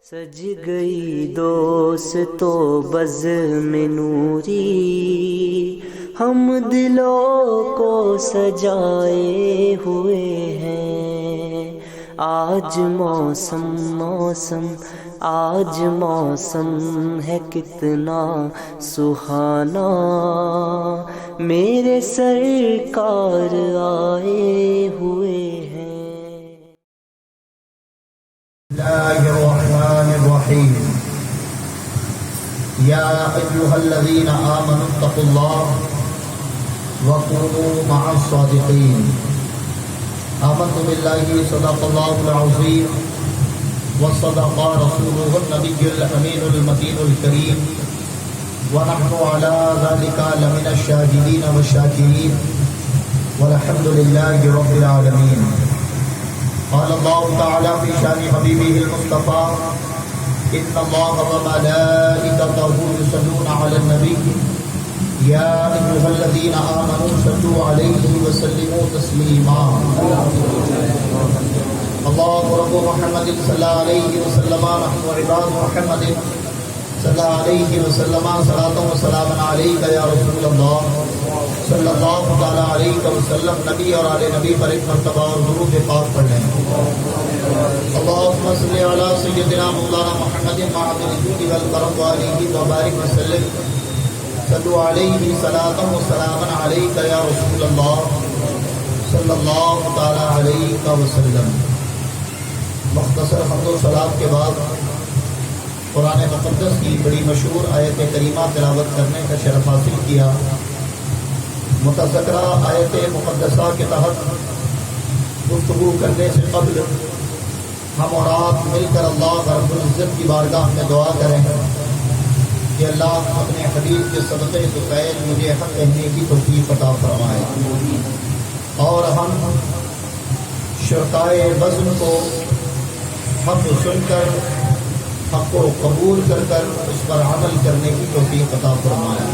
سج گئی دوستو بزم نوری، ہم دلوں کو سجائے ہوئے ہیں۔ آج موسم آج موسم ہے کتنا سہانا، میرے سرکار آئے ہوئے ہیں۔ اللہ الرحمن الرحیم۔ یا ایھا الذین آمنوا اتقوا اللہ وکونوا مع الصادقین۔ آمنت باللہ صدق اللہ العظیم وصدق رسولہ النبی الامین المتین الکریم، ونحن علی ذلک لمن الشاہدین والشاکرین، والحمد للہ رب العالمین۔ قال اللہ تعالی فی شان حبیبہ المصطفى ان اللہ وملائکتہ یصلون علی النبی یا ایھا الذین آمنوا صلوا علیہ وسلموا تسلیما۔ اللہ رب محمد صلی اللہ علیہ وسلم، نحن عباد محمد صلی اللہ علیہ وسلم، صلاۃ و سلام علیک یا رسول اللہ صلی اللہ تعالی علیہ وسلم۔ نبی اور آل نبی پر ایک مرتبہ اور درود پاک پڑھ لیں۔ اللہم صلی علی سیدنا مولانا محمد معدن الجود والکرم وآلہ وبارک وسلم، صلوا علیہ صلاۃ و سلام علیک یا رسول اللہ صلی اللہ تعالی علیہ وسلم۔ مختصر حمد و ثناء کے بعد قرآن مقدس کی بڑی مشہور آیت کریمہ تلاوت کرنے کا شرف حاصل کیا۔ متذکرہ آیت مقدسہ کے تحت گفتگو کرنے سے قبل ہم اور آپ مل کر اللہ رب العزت کی بارگاہ میں دعا کریں کہ اللہ اپنے حبیب کے صدقے طفیل مجھے حق کہنے کی توفیق عطا فرمائے، اور ہم شرکائے بزم کو حق سن کر حق کو قبول کر کر اس پر عمل کرنے کی توفیق عطا فرمائے۔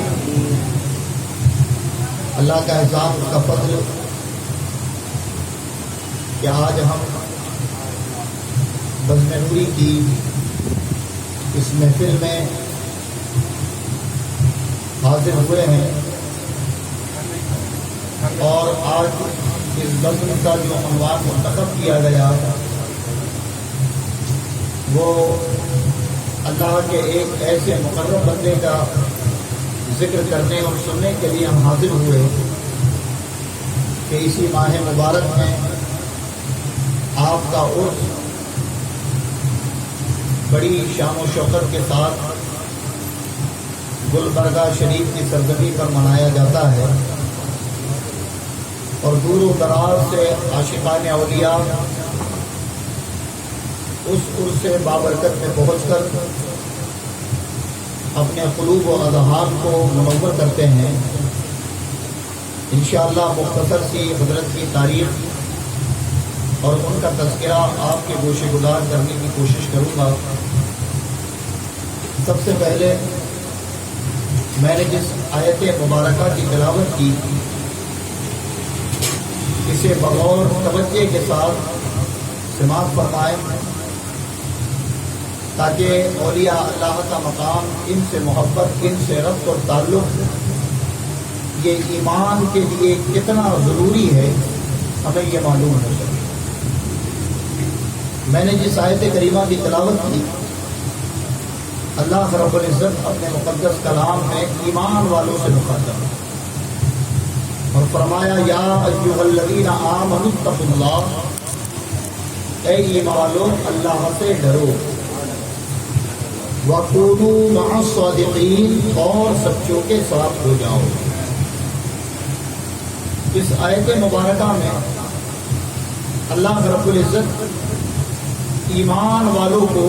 اللہ کا احسان کا فضل کہ آج ہم بزم نوری کی اس محفل میں حاضر ہوئے ہیں، اور آج اس بزم کا جو عنوان منتخب کیا گیا وہ اللہ کے ایک ایسے مقرب بندے کا ذکر کرنے اور سننے کے لیے ہم حاضر ہوئے کہ اسی ماہ مبارک میں آپ کا عرس بڑی شان و شوکت کے ساتھ گلبرگہ شریف کی سرزمین پر منایا جاتا ہے، اور دور و دراز سے عاشقان اولیاء اس عرس بابرکت میں پہنچ کر اپنے قلوب و اذہان کو منور کرتے ہیں۔ انشاءاللہ مختصر سی حضرت کی تاریخ اور ان کا تذکرہ آپ کے گوشے گزار کرنے کی کوشش کروں گا۔ سب سے پہلے میں نے جس آیت مبارکہ کی تلاوت کی اسے بغور توجہ کے ساتھ سماعت فرمائیں تاکہ اولیاء اللہ کا مقام، ان سے محبت، ان سے ربط اور تعلق، یہ ایمان کے لیے کتنا ضروری ہے ہمیں یہ معلوم ہو سکے۔ میں نے جس آیت کریمہ کی تلاوت کی، اللہ رب العزت اپنے مقدس کلام میں ایمان والوں سے مخاطب اور فرمایا یا ایھا الذین آمنوا اتقوا اللہ، اے ایمان والوں اللہ سے ڈرو، وَكُونُوا مَعَ الصَّادِقِينَ، اور سچوں کے ساتھ ہو جاؤ۔ اس آیت مبارکہ میں اللہ رب العزت ایمان والوں کو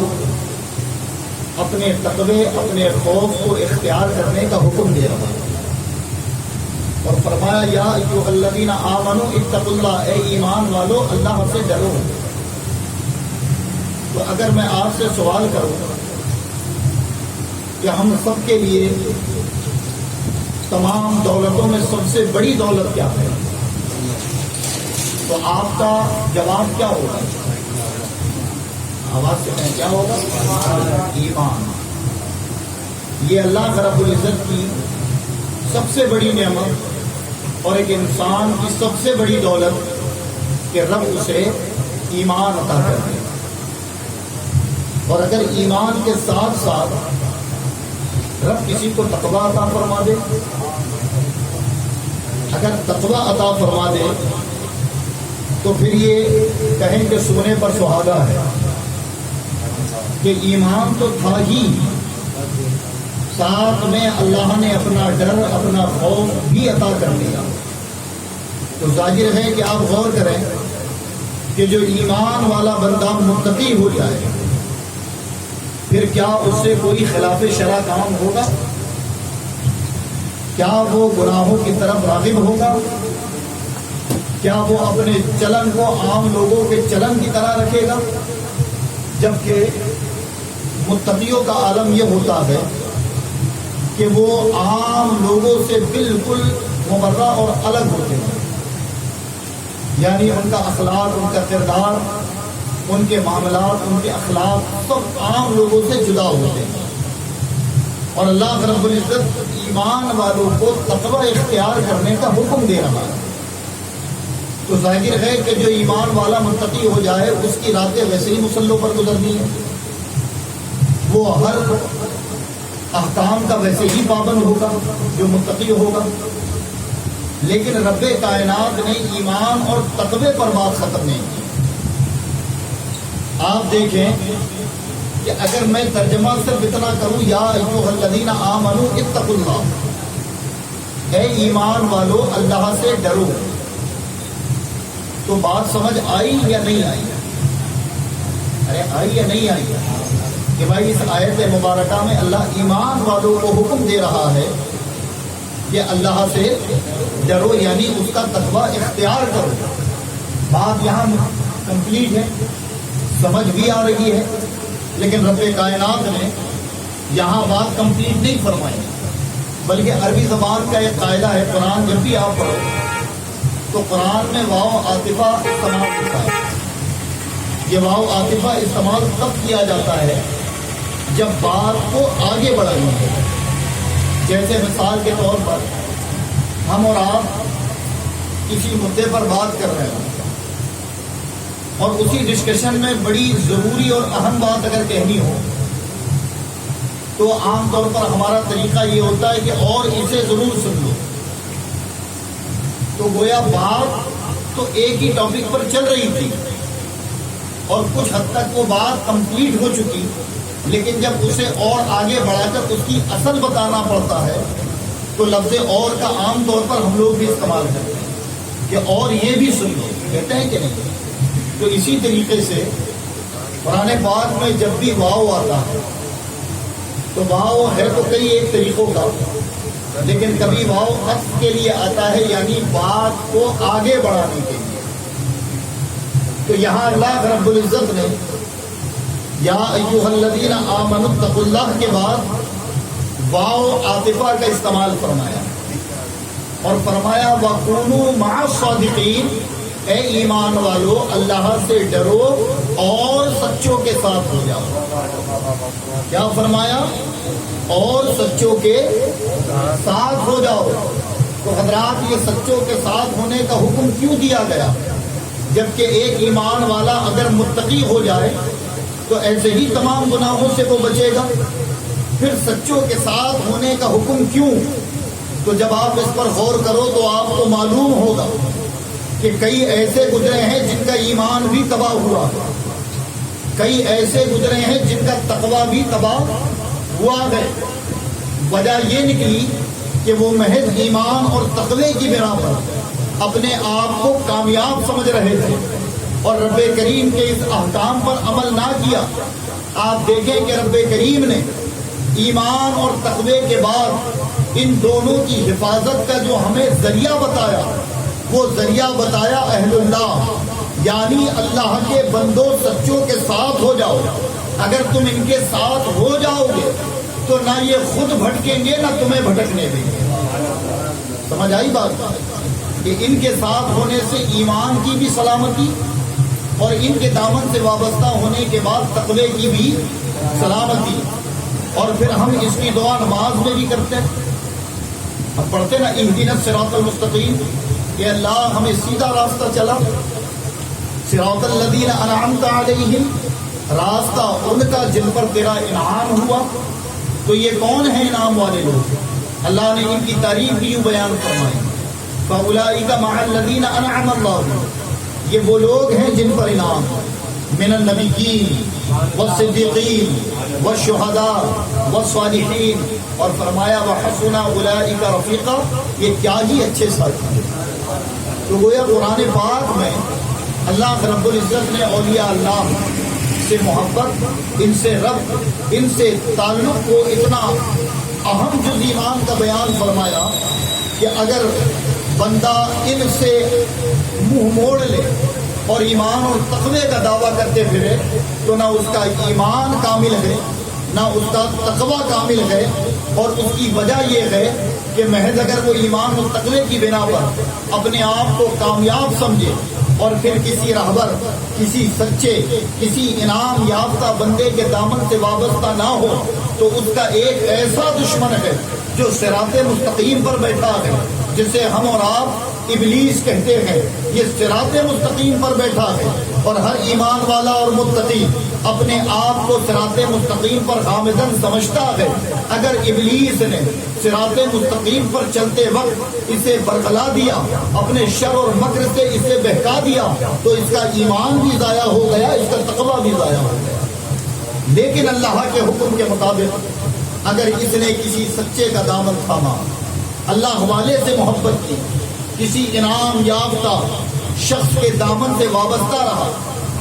اپنے تقوی، اپنے خوف کو اختیار کرنے کا حکم دے رہا ہے، اور فرمایا یا ایھا الذین آمنوا اتقوا اللہ، اے ایمان والو اللہ سے ڈرو۔ تو اگر میں آپ سے سوال کروں کہ ہم سب کے لیے تمام دولتوں میں سب سے بڑی دولت کیا ہے، تو آپ کا جواب کیا ہوگا؟ آواز سے کیا ہوگا؟ ایمان، یہ اللہ رب العزت کی سب سے بڑی نعمت اور ایک انسان کی سب سے بڑی دولت کہ رب اسے ایمان عطا کر دے. اور اگر ایمان کے ساتھ ساتھ رب کسی کو تقویٰ عطا فرما دے، اگر تقویٰ عطا فرما دے تو پھر یہ کہیں کہ سونے پر سہاگا ہے کہ ایمان تو تھا ہی، ساتھ میں اللہ نے اپنا ڈر اپنا خوف بھی عطا کر دیا. تو ظاہر ہے کہ آپ غور کریں کہ جو ایمان والا بندہ متقی ہو جائے پھر کیا اس سے کوئی خلاف شرع کام ہوگا؟ کیا وہ گناہوں کی طرف راغب ہوگا؟ کیا وہ اپنے چلن کو عام لوگوں کے چلن کی طرح رکھے گا؟ جبکہ متقیوں کا عالم یہ ہوتا ہے کہ وہ عام لوگوں سے بالکل مبرہ اور الگ ہوتے ہیں، یعنی ان کا اخلاق، ان کا کردار، ان کے معاملات، ان کے اخلاق سب عام لوگوں سے جدا ہوتے ہیں. اور اللہ رب العزت ایمان والوں کو تقوی اختیار کرنے کا حکم دے رہا ہے. تو ظاہر ہے کہ جو ایمان والا متقی ہو جائے اس کی راتیں ویسے ہی مصلوں پر گزرنی ہیں، وہ ہر احکام کا ویسے ہی پابند ہوگا جو متقی ہوگا. لیکن رب کائنات نے ایمان اور تقوی پر بات ختم نہیں کی. آپ دیکھیں کہ اگر میں ترجمہ صرف اتنا کروں یا ایھا الذین آمنوا اتقوا اللہ، اے ایمان والو اللہ سے ڈرو، تو بات سمجھ آئی یا نہیں آئی؟ ارے آئی یا نہیں آئی کہ بھائی اس آیت مبارکہ میں اللہ ایمان والوں کو حکم دے رہا ہے کہ اللہ سے ڈرو، یعنی اس کا تقویٰ اختیار کرو. بات یہاں کمپلیٹ ہے، سمجھ بھی آ رہی ہے، لیکن رب کائنات نے یہاں بات کمپلیٹ نہیں فرمائی، بلکہ عربی زبان کا ایک قاعدہ ہے، قرآن جب بھی آپ پڑھو تو قرآن میں واو عاطفہ استعمال ہوتا ہے. یہ واو عاطفہ استعمال تب کیا جاتا ہے جب بات کو آگے بڑھانی ہے. جیسے مثال کے طور پر ہم اور آپ کسی مدعے پر بات کر رہے ہیں اور اسی ڈسکشن میں بڑی ضروری اور اہم بات اگر کہنی ہو تو عام طور پر ہمارا طریقہ یہ ہوتا ہے کہ اور اسے ضرور سن لو. تو گویا بات تو ایک ہی ٹاپک پر چل رہی تھی اور کچھ حد تک وہ بات کمپلیٹ ہو چکی، لیکن جب اسے اور آگے بڑھا کر اس کی اصل بتانا پڑتا ہے تو لفظ اور کا عام طور پر ہم لوگ بھی استعمال کرتے ہیں کہ اور یہ بھی سن لو، کہتے ہیں کہ نہیں؟ تو اسی طریقے سے قرآن پاک میں جب بھی واو آتا ہے تو واو ہے تو کئی ایک طریقوں کا، لیکن کبھی واو عطف کے لیے آتا ہے، یعنی بات کو آگے بڑھانے کے لیے. تو یہاں اللہ رب العزت نے یا ایھا الذین آمنوا اتقوا اللہ کے بعد واو عاطفہ کا استعمال فرمایا اور فرمایا وَكُونُوا مَعَ الصَّادِقِينَ، اے ایمان والو اللہ سے ڈرو اور سچوں کے ساتھ ہو جاؤ. کیا فرمایا؟ اور سچوں کے ساتھ ہو جاؤ. تو حضرات یہ سچوں کے ساتھ ہونے کا حکم کیوں دیا گیا؟ جبکہ ایک ایمان والا اگر متقی ہو جائے تو ایسے ہی تمام گناہوں سے وہ بچے گا. پھر سچوں کے ساتھ ہونے کا حکم کیوں؟ تو جب آپ اس پر غور کرو تو آپ کو معلوم ہوگا کہ کئی ایسے گزرے ہیں جن کا ایمان بھی تباہ ہوا، کئی ایسے گزرے ہیں جن کا تقویٰ بھی تباہ ہوا ہے. وجہ یہ نکلی کہ وہ محض ایمان اور تقوی کی بنا پر اپنے آپ کو کامیاب سمجھ رہے تھے اور رب کریم کے اس احکام پر عمل نہ کیا. آپ دیکھیں کہ رب کریم نے ایمان اور تقوی کے بعد ان دونوں کی حفاظت کا جو ہمیں ذریعہ بتایا وہ ذریعہ بتایا اہل اللہ، یعنی اللہ کے بندوں سچوں کے ساتھ ہو جاؤ. اگر تم ان کے ساتھ ہو جاؤ گے تو نہ یہ خود بھٹکیں گے نہ تمہیں بھٹکنے دیں گے. سمجھ آئی بات؟ کہ ان کے ساتھ ہونے سے ایمان کی بھی سلامتی اور ان کے دامن سے وابستہ ہونے کے بعد تقوی کی بھی سلامتی. اور پھر ہم اس کی دعا نماز میں بھی کرتے ہیں. ہم پڑھتے نا اہدنا الصراط المستقیم کہ اللہ ہمیں سیدھا راستہ چلا. صراط الذین انعمت علیہم، راستہ ان کا جن پر تیرا انعام ہوا. تو یہ کون ہیں انعام والے لوگ؟ اللہ نے ان کی تعریف بھی یوں بیان فرمائی فَأُولَٰئِكَ مَعَ الَّذِينَ أَنْعَمَ اللَّهُ، یہ وہ لوگ ہیں جن پر انعام من النبیین والصدیقین والشہداء والصالحین. اور فرمایا وَحَسُنَ أُولَٰئِكَ رَفِيقًا، یہ کیا ہی اچھے ساتھی ہیں. تو گویا قرآن پاک میں اللہ رب العزت نے اولیاء اللہ سے محبت، ان سے رب، ان سے تعلق کو اتنا اہم جز ایمان کا بیان فرمایا کہ اگر بندہ ان سے منہ موڑ لے اور ایمان اور تقوی کا دعویٰ کرتے پھرے تو نہ اس کا ایمان کامل ہے نہ اس کا تقوی کامل ہے. اور اس کی وجہ یہ ہے کہ محض اگر وہ ایمان اور تقوی کی بنا پر اپنے آپ کو کامیاب سمجھے اور پھر کسی رہبر، کسی سچے، کسی انعام یافتہ بندے کے دامن سے وابستہ نہ ہو تو اس کا ایک ایسا دشمن ہے جو صراط مستقیم پر بیٹھا ہے، جسے ہم اور آپ ابلیس کہتے ہیں. یہ صراط مستقیم پر بیٹھا ہے اور ہر ایمان والا اور متقی اپنے آپ کو صراط مستقیم پر غامضاً سمجھتا ہے. اگر ابلیس نے صراط مستقیم پر چلتے وقت اسے برگلا دیا، اپنے شر اور مکر سے اسے بہکا دیا تو اس کا ایمان بھی ضائع ہو گیا، اس کا تقویٰ بھی ضائع ہو گیا. لیکن اللہ کے حکم کے مطابق اگر اس نے کسی سچے کا دامن تھاما، اللہ والے سے محبت کی، کسی انعام یافتہ شخص کے دامن سے وابستہ رہا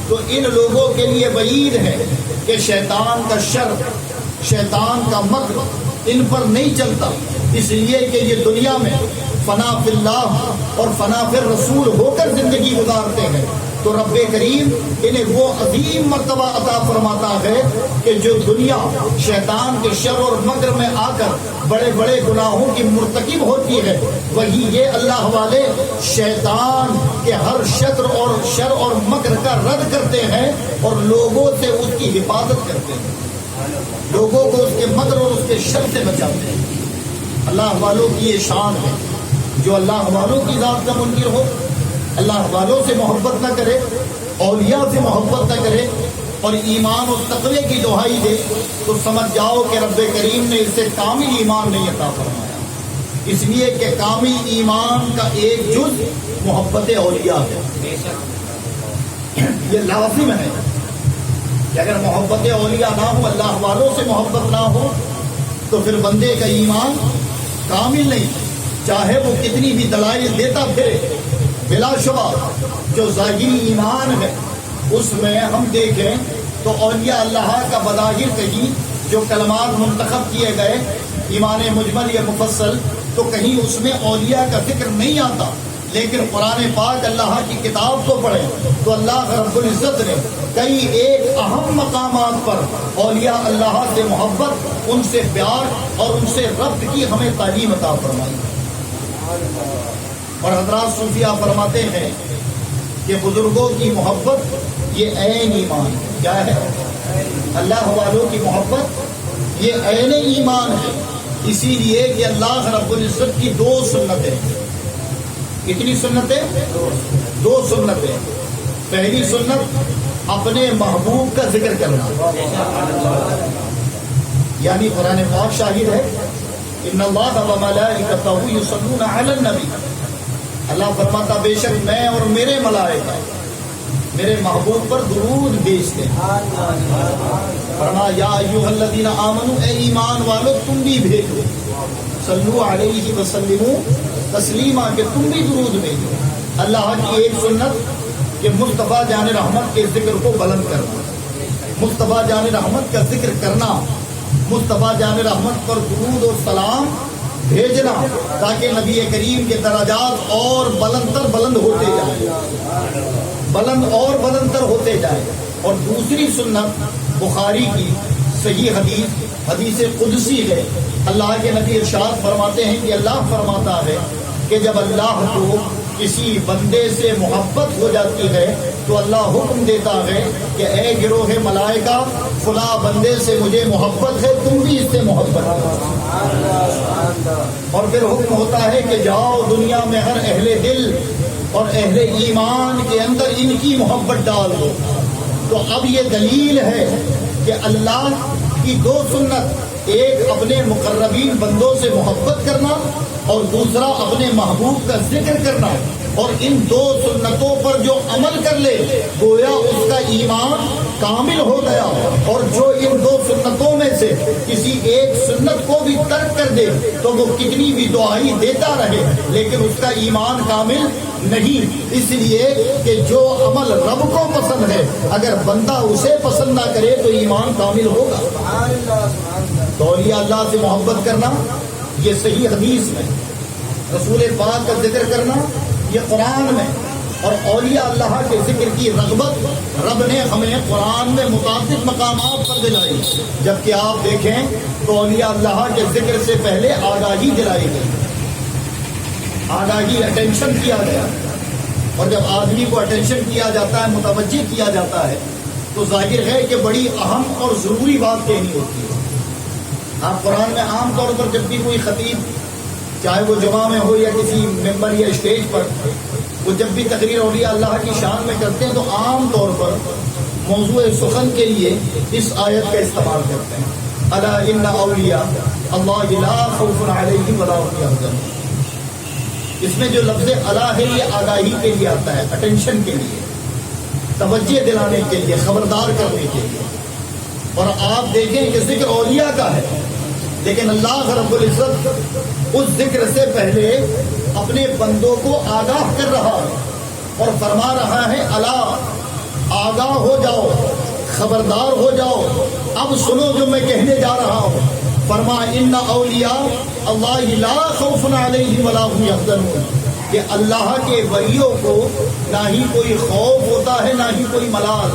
تو ان لوگوں کے لیے وعید ہے کہ شیطان کا شر، شیطان کا مکر ان پر نہیں چلتا. اس لیے کہ یہ دنیا میں فنا فی اللہ اور فنا فی الرسول ہو کر زندگی گزارتے ہیں. تو رب کریم انہیں وہ عظیم مرتبہ عطا فرماتا ہے کہ جو دنیا شیطان کے شر اور مکر میں آ کر بڑے بڑے گناہوں کی مرتکب ہوتی ہے، وہی یہ اللہ والے شیطان کے ہر شر اور مکر کا رد کرتے ہیں اور لوگوں سے اس کی حفاظت کرتے ہیں، لوگوں کو اس کے مکر اور اس کے شر سے بچاتے ہیں. اللہ والوں کی یہ شان ہے. جو اللہ والوں کی ذات کا منکر ہو، اللہ والوں سے محبت نہ کرے، اولیاء سے محبت نہ کرے اور ایمان و تقوی کی دہائی دے تو سمجھ جاؤ کہ رب کریم نے اسے کامل ایمان نہیں عطا فرمایا. اس لیے کہ کامل ایمان کا ایک جز محبت اولیاء ہے. یہ لازم ہے کہ اگر محبت اولیاء نہ ہو، اللہ والوں سے محبت نہ ہو تو پھر بندے کا ایمان کامل نہیں، چاہے وہ کتنی بھی دلائل دیتا پھرے. بلا شبہ جو ظاہری ایمان ہے اس میں ہم دیکھیں تو اولیاء اللہ کا بظاہر کہیں جو کلمات منتخب کیے گئے ایمان مجمل یا مفصل، تو کہیں اس میں اولیاء کا ذکر نہیں آتا. لیکن قرآن پاک اللہ کی کتاب کو پڑھیں تو اللہ رب العزت نے کئی ایک اہم مقامات پر اولیاء اللہ سے محبت، ان سے پیار اور ان سے ربط کی ہمیں تعلیم عطا فرمائی. اور حضرات صوفیہ فرماتے ہیں کہ بزرگوں کی محبت یہ عین ایمان ہے. کیا ہے؟ اللہ والوں کی محبت یہ عین ایمان ہے. اسی لیے کہ اللہ رب العزت کی دو سنتیں. کتنی سنتیں؟ دو سنتیں. پہلی سنت اپنے محبوب کا ذکر کرنا، یعنی قرآن پاک شاہد ہے ان اللہ وملائکتہ یصلون علی النبی. اللہ فرماتا بے شک میں اور میرے ملائکہ میرے محبوب پر درود بھیجتے ہیں. فرمایا یا ایھا الذین آمنوا، اے ایمان والو تم بھی بھیجو، صلو علیہ وسلموا تسلیما، کہ تم بھی درود بھیجو. اللہ کی ایک سنت کہ مصطفیٰ جان رحمت کے ذکر کو بلند کرنا، مصطفیٰ جان رحمت کا ذکر کرنا، مصطفیٰ جان رحمت پر درود و سلام بھیجنا تاکہ نبی کریم کے درجات اور بلندتر بلند ہوتے جائیں، بلند اور بلندتر ہوتے جائیں. اور دوسری سنت بخاری کی صحیح حدیث قدسی ہے. اللہ کے نبی ارشاد فرماتے ہیں کہ اللہ فرماتا ہے کہ جب اللہ کو کسی بندے سے محبت ہو جاتی ہے تو اللہ حکم دیتا ہے کہ اے گروہ ملائکہ فلاں بندے سے مجھے محبت ہے، تم بھی اس سے محبت کرو۔ اور پھر حکم ہوتا ہے کہ جاؤ دنیا میں ہر اہل دل اور اہل ایمان کے اندر ان کی محبت ڈال دو۔ تو اب یہ دلیل ہے کہ اللہ کی دو سنت، ایک اپنے مقربین بندوں سے محبت کرنا اور دوسرا اپنے محبوب کا ذکر کرنا، اور ان دو سنتوں پر جو عمل کر لے گویا اس کا ایمان کامل ہو گیا، اور جو ان دو سنتوں میں سے کسی ایک سنت کو بھی ترک کر دے تو وہ کتنی بھی دعائی دیتا رہے لیکن اس کا ایمان کامل نہیں، اس لیے کہ جو عمل رب کو پسند ہے اگر بندہ اسے پسند نہ کرے تو ایمان کامل ہوگا۔ تو اولیاء اللہ سے محبت کرنا یہ صحیح حدیث میں، رسول پاک کا ذکر کرنا یہ قرآن میں، اور اولیاء اللہ کے ذکر کی رغبت رب نے ہمیں قرآن میں متعدد مقامات پر دلائی، جبکہ آپ دیکھیں تو اولیاء اللہ کے ذکر سے پہلے آگاہی دلائی گئی، آگاہی اٹینشن کیا گیا، اور جب آدمی کو اٹینشن کیا جاتا ہے، متوجہ کیا جاتا ہے، تو ظاہر ہے کہ بڑی اہم اور ضروری بات کہنی ہوتی ہے۔ آپ قرآن میں عام طور پر جب بھی کوئی خطیب، چاہے وہ جمعہ میں ہو یا کسی ممبر یا اسٹیج پر، وہ جب بھی تقریر اولیاء اللہ کی شان میں کرتے ہیں تو عام طور پر موضوع سخن کے لیے اس آیت کا استعمال کرتے ہیں، الا ان اولیاء اللہ لا خوف علیہم ولا هم يحزنون۔ اس میں جو لفظ الا ہے یہ آگاہی کے لیے آتا ہے، اٹینشن کے لیے، توجہ دلانے کے لیے، خبردار کرنے کے لیے۔ اور آپ دیکھیں کہ ذکر اولیاء کا ہے، لیکن اللہ رب العزت اس ذکر سے پہلے اپنے بندوں کو آگاہ کر رہا ہے اور فرما رہا ہے الا، آگاہ ہو جاؤ، خبردار ہو جاؤ، اب سنو جو میں کہنے جا رہا ہوں۔ فرما ان اولیاء اللہ لا خوف علیہم ولا هم يحزنون، کہ اللہ کے ولیوں کو نہ ہی کوئی خوف ہوتا ہے نہ ہی کوئی ملال۔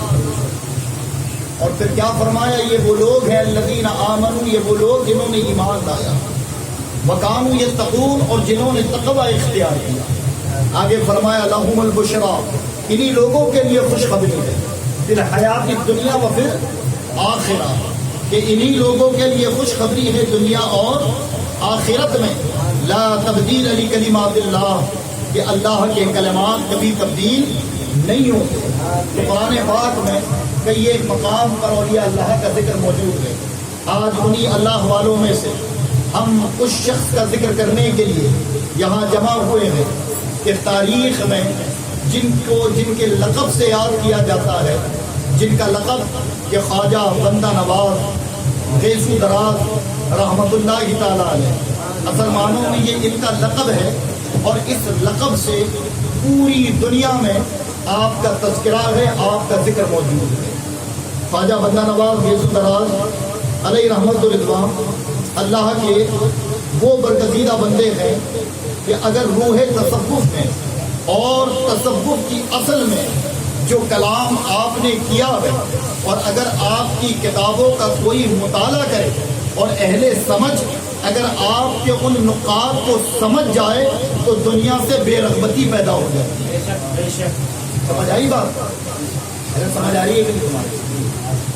اور پھر کیا فرمایا، یہ وہ لوگ ہیں الذین آمنوا، یہ وہ لوگ جنہوں نے ایمان لایا، وکانوا یتقون، اور جنہوں نے تقوی اختیار کیا۔ آگے فرمایا لہم البشریٰ، انہی لوگوں کے لیے خوشخبری ہے، فی الحیات الدنیا و فی الآخرہ، کہ انہی لوگوں کے لیے خوشخبری ہے دنیا اور آخرت میں۔ لا تبدیل لکلمات اللہ، کہ اللہ کے کلمات کبھی تبدیل نہیں ہوتے۔ کہ قرآن پاک میں کئی ایک مقام پر اولیاء اللہ کا ذکر موجود ہے۔ آج انہی اللہ والوں میں سے ہم اس شخص کا ذکر کرنے کے لیے یہاں جمع ہوئے ہیں کہ تاریخ میں جن کے لقب سے یاد کیا جاتا ہے، جن کا لقب کہ خواجہ بندہ نواز غیث دراز رحمت اللہ تعالیٰ علیہ، اصل معنوں میں یہ ان کا لقب ہے، اور اس لقب سے پوری دنیا میں آپ کا تذکرہ ہے، آپ کا ذکر موجود ہے۔ خواجہ بندہ نواز غیث دراز علیہ رحمت الرضوان اللہ کے وہ برگزیدہ بندے ہیں کہ اگر روح تصوف میں اور تصوف کی اصل میں جو کلام آپ نے کیا ہے، اور اگر آپ کی کتابوں کا کوئی مطالعہ کرے اور اہل سمجھ اگر آپ کے ان نقاط کو سمجھ جائے تو دنیا سے بے رغبتی پیدا ہو جاتی ہے۔ سمجھ آئی بات؟ اگر سمجھ آ رہی ہے کہ نہیں تمہاری؟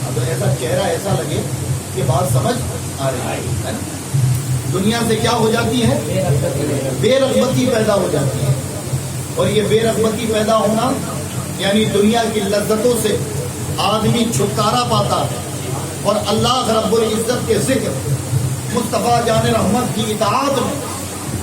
اگر ایسا چہرہ ایسا لگے کہ بات سمجھ آ رہی ہے، دنیا سے کیا ہو جاتی ہے؟ بے رغبتی پیدا ہو جاتی ہے۔ اور یہ بے رغبتی پیدا ہونا یعنی دنیا کی لذتوں سے آدمی چھٹکارا پاتا ہے، اور اللہ رب العزت کے ذکر، مصطفیٰ جان رحمت کی اطاعت میں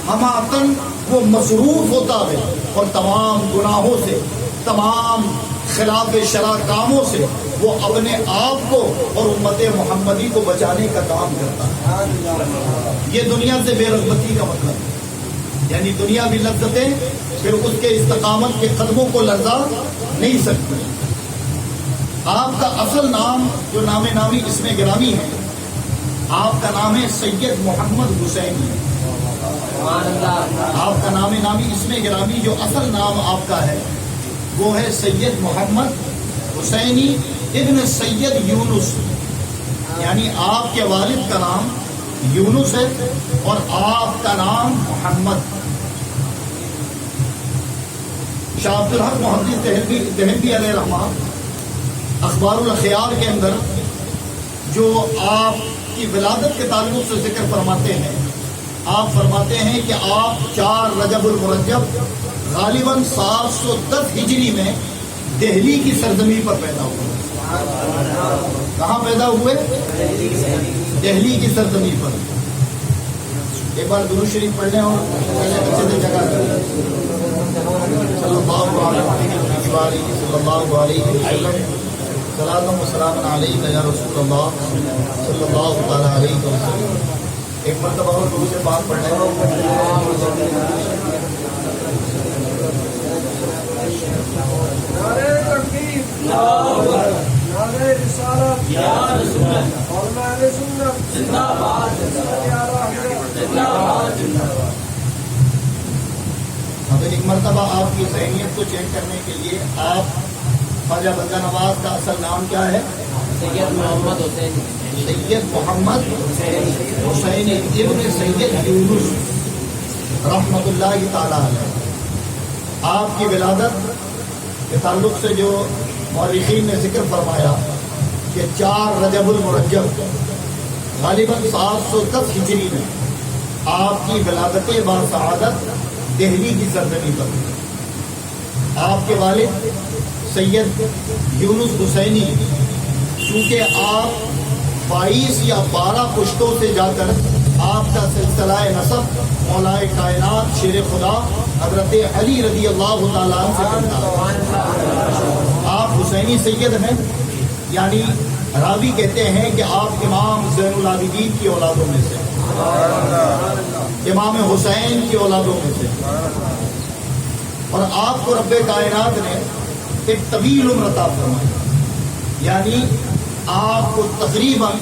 ہماتن وہ مصروف ہوتا ہے، اور تمام گناہوں سے، تمام خلاف شرع کاموں سے وہ اپنے آپ کو اور امت محمدی کو بچانے کا کام کرتا ہے۔ یہ دنیا سے بے رغبتی کا مطلب ہے، یعنی دنیا بھی لذتیں پھر اس کے استقامت کے قدموں کو لرزا نہیں سکتی۔ آپ کا اصل نام جو نام نامی اس میں گرامی ہے، آپ کا نام ہے سید محمد حسینی۔ آپ کا نام نامی اس میں گرامی جو اصل نام آپ کا ہے وہ ہے سید محمد حسینی ابن سید یونس، یعنی آپ کے والد کا نام یونس ہے اور آپ کا نام محمد۔ شاہ عبد الحق محدث دہلوی علیہ رحمہ اخبار الاخیار کے اندر جو آپ کی ولادت کے تعلق سے ذکر فرماتے ہیں، آپ فرماتے ہیں کہ آپ 4 رجب المرجب غالباً 710 ہجری میں دہلی کی سرزمین پر پیدا ہوئے۔ کہاں پیدا ہوئے؟ دہلی کی سرزمین پر۔ ایک بار درود شریف پڑھ لیں اور اچھے سے جگہ صلی اللہ علیہ وسلم صلاۃ و سلام علیک یا رسول اللہ صلی اللہ تعالیٰ علیہ وسلم۔ ایک مرتبہ اور درود پاک پڑھ لیں۔ نعرہ تکبیر، نعرہ رسالت، مولانا اہل سنت زندہ باد، زندہ باد۔ اب ایک مرتبہ آپ کی ذہنیت کو چیک کرنے کے لیے آپ خواجہ بندہ نواز کا اصل نام کیا ہے؟ سید محمد حسین، سید محمد حسین ابن سید یونس رحمۃ اللہ تعالیٰ علیہ۔ آپ کی ولادت کے تعلق سے جو مورخین نے ذکر فرمایا کہ 4 رجب المرجب غالباً 710 ہجری میں آپ کی ولادت باسعادت دہلی کی سرزمین پر۔ آپ کے والد سید یونس حسینی چونکہ آپ 22 یا 12 پشتوں سے جا کر آپ کا سلسلہ نسب مولائے کائنات شیر خدا حضرت علی رضی اللہ تعالیٰ عنہ سے چلتا ہے۔ آپ حسینی سید ہیں، یعنی راوی کہتے ہیں کہ آپ امام زین العابدین کی اولادوں میں سے، امام حسین کی اولادوں میں سے، اور آپ کو رب کائنات نے ایک طویل عمر عطا فرمائی، یعنی آپ کو تقریباً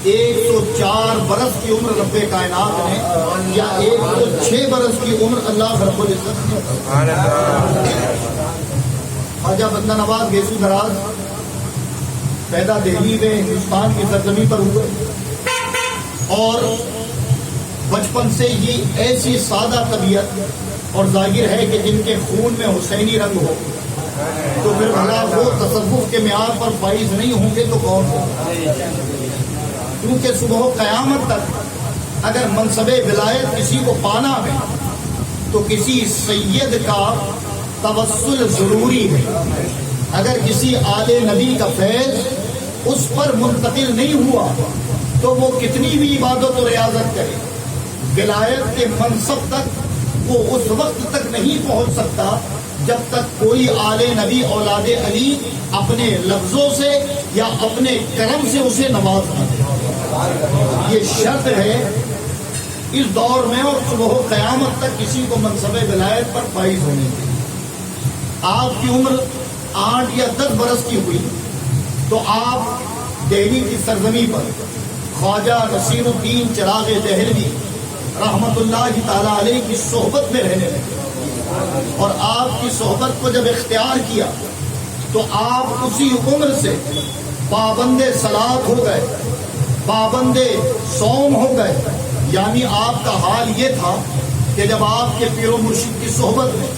104 برس کی عمر رب کائنات نے یا 106 برس کی عمر اللہ رب العزت نے خواجہ بندہ نواز گیسو دراز پیدا دہلی میں ہندوستان کی سرزمین پر ہوئے، اور بچپن سے ہی ایسی سادہ طبیعت، اور ظاہر ہے کہ جن کے خون میں حسینی رنگ ہو تو پھر بھلا وہ تصوف کے معیار پر فائز نہیں ہوں گے تو کون ہو؟ کیونکہ صبح قیامت تک اگر منصب ولایت کسی کو پانا ہے تو کسی سید کا توسل ضروری ہے۔ اگر کسی آل نبی کا فیض اس پر منتقل نہیں ہوا تو وہ کتنی بھی عبادت و ریاضت کرے، ولایت کے منصب تک وہ اس وقت تک نہیں پہنچ سکتا جب تک کوئی آل نبی اولاد علی اپنے لفظوں سے یا اپنے کرم سے اسے نواز نہ دے۔ یہ شرط ہے اس دور میں، اور صبح قیامت تک کسی کو منصب ولایت پر فائز ہونے کی۔ آپ کی عمر 8 یا 10 برس کی ہوئی تو آپ دہلی کی سرزمین پر خواجہ نصیر الدین چراغ دہلوی رحمت اللہ تعالیٰ علیہ کی صحبت میں رہنے لگے، اور آپ کی صحبت کو جب اختیار کیا تو آپ اسی عمر سے پابند صلاۃ ہو گئے، پابند صوم ہو گئے۔ یعنی آپ کا حال یہ تھا کہ جب آپ کے پیر و مرشد کی صحبت میں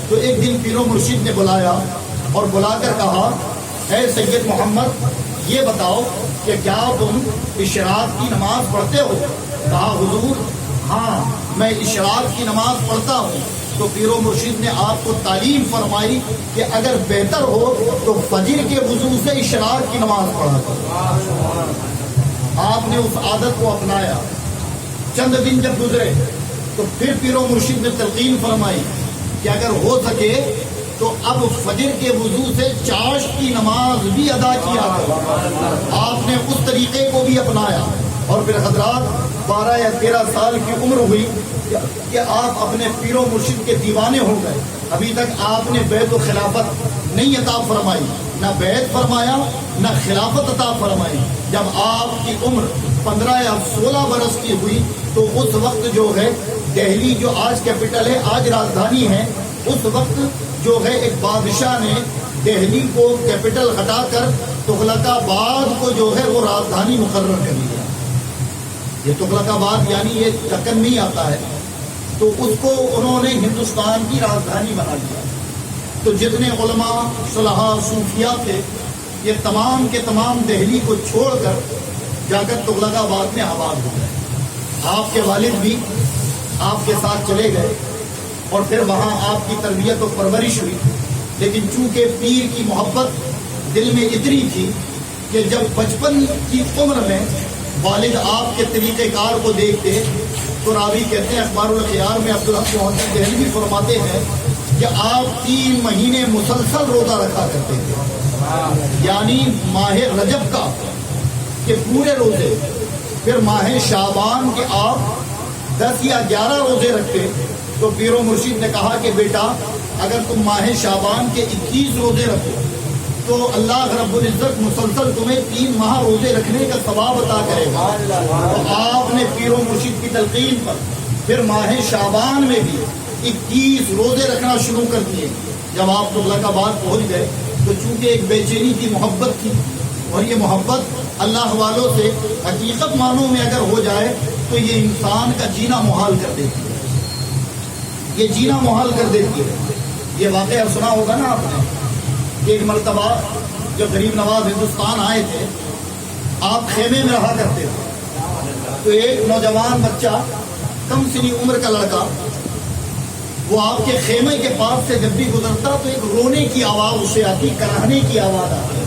تو ایک دن پیر و مرشد نے بلایا اور بلا کر کہا، اے سید محمد یہ بتاؤ کہ کیا تم اشراق کی نماز پڑھتے ہو؟ کہا حضور ہاں میں اشراق کی نماز پڑھتا ہوں۔ تو پیر و مرشد نے آپ کو تعلیم فرمائی کہ اگر بہتر ہو تو فجر کے وضو سے اشراق کی نماز پڑھا کرو۔ آپ نے اس عادت کو اپنایا۔ چند دن جب گزرے تو پھر پیر و مرشد نے تلقین فرمائی کہ اگر ہو سکے تو اب فجر کے وضو سے چاشت کی نماز بھی ادا کیا کرو۔ آپ نے اس طریقے کو بھی اپنایا، اور پھر حضرات 12 یا 13 سال کی عمر ہوئی کہ آپ اپنے پیر و مرشد کے دیوانے ہو گئے۔ ابھی تک آپ نے بیعت و خلافت نہیں عطا فرمائی، نہ بیعت فرمایا نہ خلافت عطا فرمائی۔ جب آپ کی عمر 15 یا 16 برس کی ہوئی تو اس وقت جو ہے دہلی جو آج کیپٹل ہے، آج راجدھانی ہے، اس وقت جو ہے ایک بادشاہ نے دہلی کو کیپٹل ہٹا کر تغلق آباد کو جو ہے وہ راجدھانی مقرر کر لیا۔ یہ تغلق آباد یعنی یہ دکن نہیں آتا ہے، تو اس کو انہوں نے ہندوستان کی راجدھانی بنا دیا۔ تو جتنے علماء صلحاء صوفیاء تھے یہ تمام کے تمام دہلی کو چھوڑ کر جا کر تغلق آباد میں آباد ہو گئے. آپ کے والد بھی آپ کے ساتھ چلے گئے اور پھر وہاں آپ کی تربیت و پرورش ہوئی. لیکن چونکہ پیر کی محبت دل میں اتنی تھی کہ جب 55 کی عمر میں والد آپ کے طریقہ کار کو دیکھتے تو راوی کہتے ہیں اخبار الخیار میں عبدالحق محمد دہلوی فرماتے ہیں کہ آپ 3 مہینے مسلسل روزہ رکھا کرتے تھے، یعنی ماہ رجب کا کہ پورے روزے، پھر ماہ شعبان کے آپ 10 یا 11 روزے رکھتے. تو پیر و مرشد نے کہا کہ بیٹا اگر تم ماہ شعبان کے 21 روزے رکھو تو اللہ رب العزت مسلسل تمہیں 3 ماہ روزے رکھنے کا ثواب عطا کرے گا. تو آپ نے پیر و مرشد کی تلقین پر پھر ماہ شعبان میں بھی 21 روزے رکھنا شروع کر دیے. جب آپ تغلق آباد پہنچ گئے تو چونکہ ایک بے چینی کی محبت تھی اور یہ محبت اللہ والوں سے حقیقت معنوں میں اگر ہو جائے تو یہ انسان کا جینا محال کر دیتی ہے، یہ جینا محال کر دیتی ہے. یہ واقعہ سنا ہوگا نا آپ نے کہ ایک مرتبہ جب غریب نواز ہندوستان آئے تھے آپ خیمے میں رہا کرتے تھے تو ایک نوجوان بچہ کم سنی عمر کا لڑکا وہ آپ کے خیمے کے پاس سے جب بھی گزرتا تو ایک رونے کی آواز اسے آتی، کراہنے کی آواز آتی.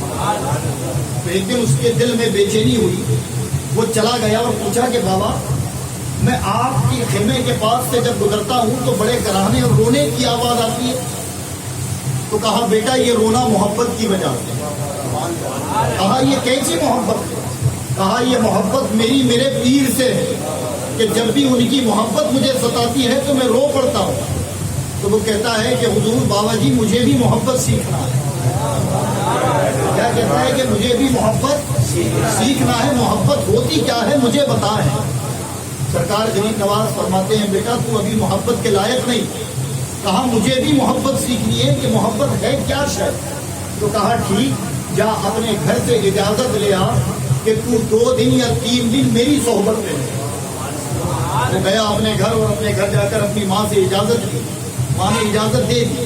تو ایک دن اس کے دل میں بے چینی ہوئی، وہ چلا گیا اور پوچھا کہ بابا میں آپ کے خیمے کے پاس سے جب گزرتا ہوں تو بڑے کراہنے اور رونے کی آواز آتی ہے. تو کہا بیٹا یہ رونا محبت کی وجہ سے. کہا یہ کیسی محبت ہے؟ کہا یہ محبت میرے پیر سے ہے کہ جب بھی ان کی محبت مجھے ستاتی ہے تو میں رو پڑتا ہوں. تو وہ کہتا ہے کہ حضور بابا جی مجھے بھی محبت سیکھنا ہے. کیا کہتا ہے کہ مجھے بھی محبت سیکھنا ہے، محبت ہوتی کیا ہے مجھے بتا ہے. سرکار غریب نواز فرماتے ہیں بیٹا تو ابھی محبت کے لائق نہیں. کہا مجھے بھی محبت سیکھنی ہے کہ محبت ہے کیا شے. تو کہا ٹھیک جا اپنے گھر سے اجازت لے آ کہ تو 2 دن یا 3 دن میری صحبت میں رہے. وہ گیا اپنے گھر اور اپنے گھر جا کر اپنی ماں سے اجازت لی. ماں نے اجازت دے دی.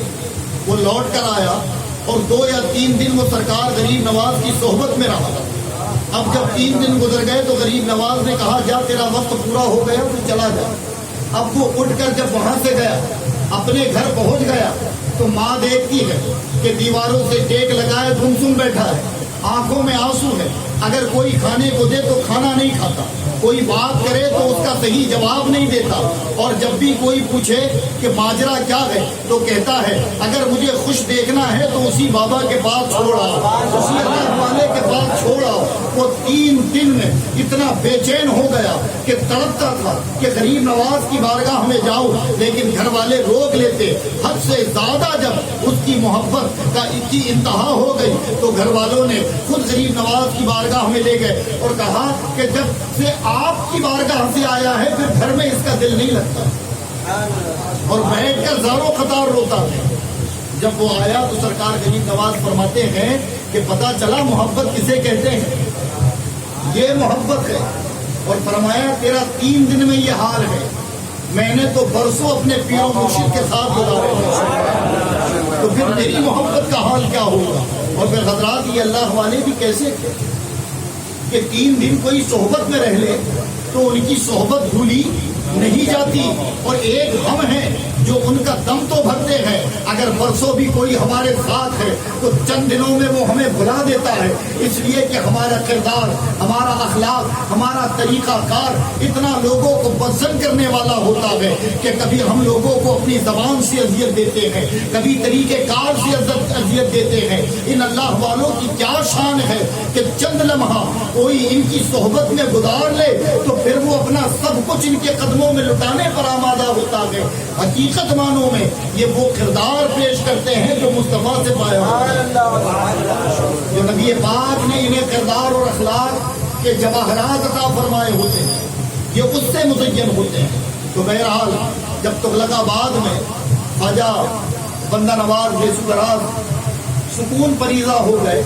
وہ لوٹ کر آیا اور 2 یا 3 دن وہ سرکار غریب نواز کی صحبت میں رہا. اب جب 3 دن گزر گئے تو غریب نواز نے کہا جا تیرا وقت پورا ہو گیا تو چلا جا. اب وہ اٹھ کر جب وہاں سے گیا اپنے گھر پہنچ گیا تو ماں دیکھتی ہے کہ دیواروں سے ٹیک لگائے گمسم بیٹھا ہے، آنکھوں میں آنسو ہے. اگر کوئی کھانے کو دے تو کھانا نہیں کھاتا، کوئی بات کرے تو اس کا صحیح جواب نہیں دیتا، اور جب بھی کوئی پوچھے کہ ماجرا کیا ہے تو کہتا ہے اگر مجھے خوش دیکھنا ہے تو اسی بابا کے پاس چھوڑا، اسی اللہ والے کے پاس چھوڑا. وہ 3 دن میں اتنا بے چین ہو گیا کہ تڑپتا تھا کہ غریب نواز کی بارگاہ میں جاؤ، لیکن گھر والے روک لیتے. حد سے زیادہ جب اس کی محبت کی انتہا ہو گئی تو گھر والوں نے خود غریب نواز کی بارگاہ میں لے گئے اور کہا کہ جب سے آپ کی بارگاہ سے آیا ہے پھر گھر میں اس کا دل نہیں لگتا، اور بیٹھ کر زاروں قطار روتا تھا. جب وہ آیا تو سرکار غریب نواز فرماتے ہیں کہ پتہ چلا محبت کسے کہتے ہیں، یہ محبت ہے. اور فرمایا تیرا 3 دن میں یہ حال ہے، میں نے تو برسوں اپنے پیر و مرشد کے ساتھ گزارے، تو پھر میری محبت کا حال کیا ہوگا. اور پھر حضرات یہ اللہ والے بھی کیسے تھے کہ 3 دن کوئی صحبت میں رہ لے تو ان کی صحبت بھولی نہیں جاتی، اور ایک غم ہے جو ان کا دم تو بھرتے ہیں. اگر برسوں بھی کوئی ہمارے ساتھ ہے تو چند دنوں میں وہ ہمیں بھلا دیتا ہے، اس لیے کہ ہمارا کردار، ہمارا اخلاق، ہمارا طریقہ کار اتنا لوگوں کو پسند کرنے والا ہوتا ہے کہ کبھی ہم لوگوں کو اپنی زبان سے اذیت دیتے ہیں، کبھی طریقہ کار سے اذیت دیتے ہیں. ان اللہ والوں کی کیا شان ہے کہ چند لمحہ کوئی ان کی صحبت میں گزار لے تو پھر وہ اپنا سب کچھ ان کے قدموں میں لٹانے پر آمادہ ہوتا ہے. حقیقت معنوں میں یہ وہ کردار پیش کرتے ہیں جو مصطفیٰ سے پایا جو نبی پاک نے انہیں کردار اور اخلاق کے جواہرات عطا فرمائے ہوتے ہیں، یہ اس سے مزین ہوتے ہیں. تو بہرحال جب تغلق آباد میں خواجہ بندہ نواز بیسو دراز سکون پریزہ ہو گئے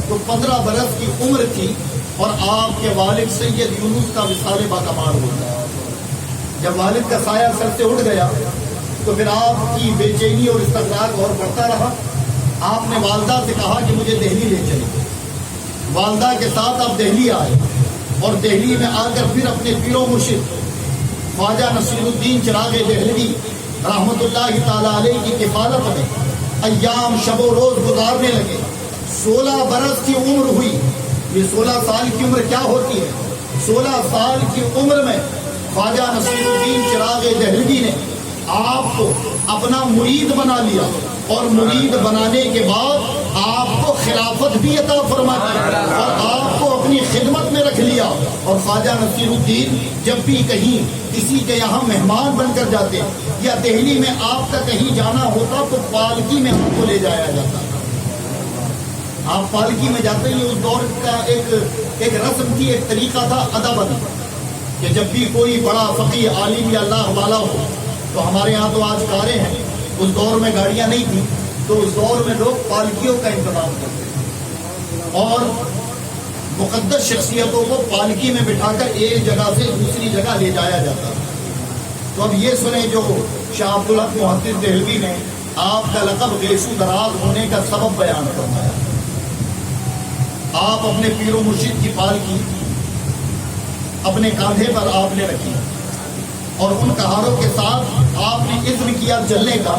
تو 15 برس کی عمر تھی اور آپ کے والد سید یونس کا وصال باکمال ہو گیا. جب والد کا سایہ سر سے اٹھ گیا تو پھر آپ کی بے چینی اور استغراق اور بڑھتا رہا. آپ نے والدہ سے کہا کہ مجھے دہلی لے چلے. والدہ کے ساتھ آپ دہلی آئے اور دہلی میں آ کر پھر اپنے پیر و مرشد خواجہ نصیر الدین چراغ دہلوی رحمۃ اللہ تعالیٰ علیہ کی کفالت میں ایام شب و روز گزارنے لگے. 16 برس کی عمر ہوئی. یہ 16 سال کی عمر کیا ہوتی ہے؟ 16 سال کی عمر میں خواجہ نصیر الدین چراغ دہلوی نے آپ کو اپنا مرید بنا لیا اور مرید بنانے کے بعد آپ کو خلافت بھی عطا فرما دی اور آپ کو اپنی خدمت میں رکھ لیا. اور خواجہ نصیر الدین جب بھی کہیں کسی کے یہاں مہمان بن کر جاتے یا دہلی میں آپ کا کہیں جانا ہوتا تو پالکی میں آپ کو لے جایا جاتا. آپ پالکی میں جاتے ہیں. اس دور کا ایک رسم تھی, ایک طریقہ تھا ادب کہ جب بھی کوئی بڑا فقیہ عالم یا اللہ والا ہو تو ہمارے یہاں تو آج کاریں ہیں, اس دور میں گاڑیاں نہیں تھیں, تو اس دور میں لوگ پالکیوں کا انتظام کرتے اور مقدس شخصیتوں کو پالکی میں بٹھا کر ایک جگہ سے دوسری جگہ لے جایا جاتا. تو اب یہ سنیں جو شاہ عبد الحق محدث دہلوی نے آپ کا لقب غیث دراز ہونے کا سبب بیان فرمایا. آپ اپنے پیر و مرشد کی پالکی اپنے کاندھے پر آپ نے رکھی اور ان کہاروں کے ساتھ آپ نے عزم کیا چلنے کا,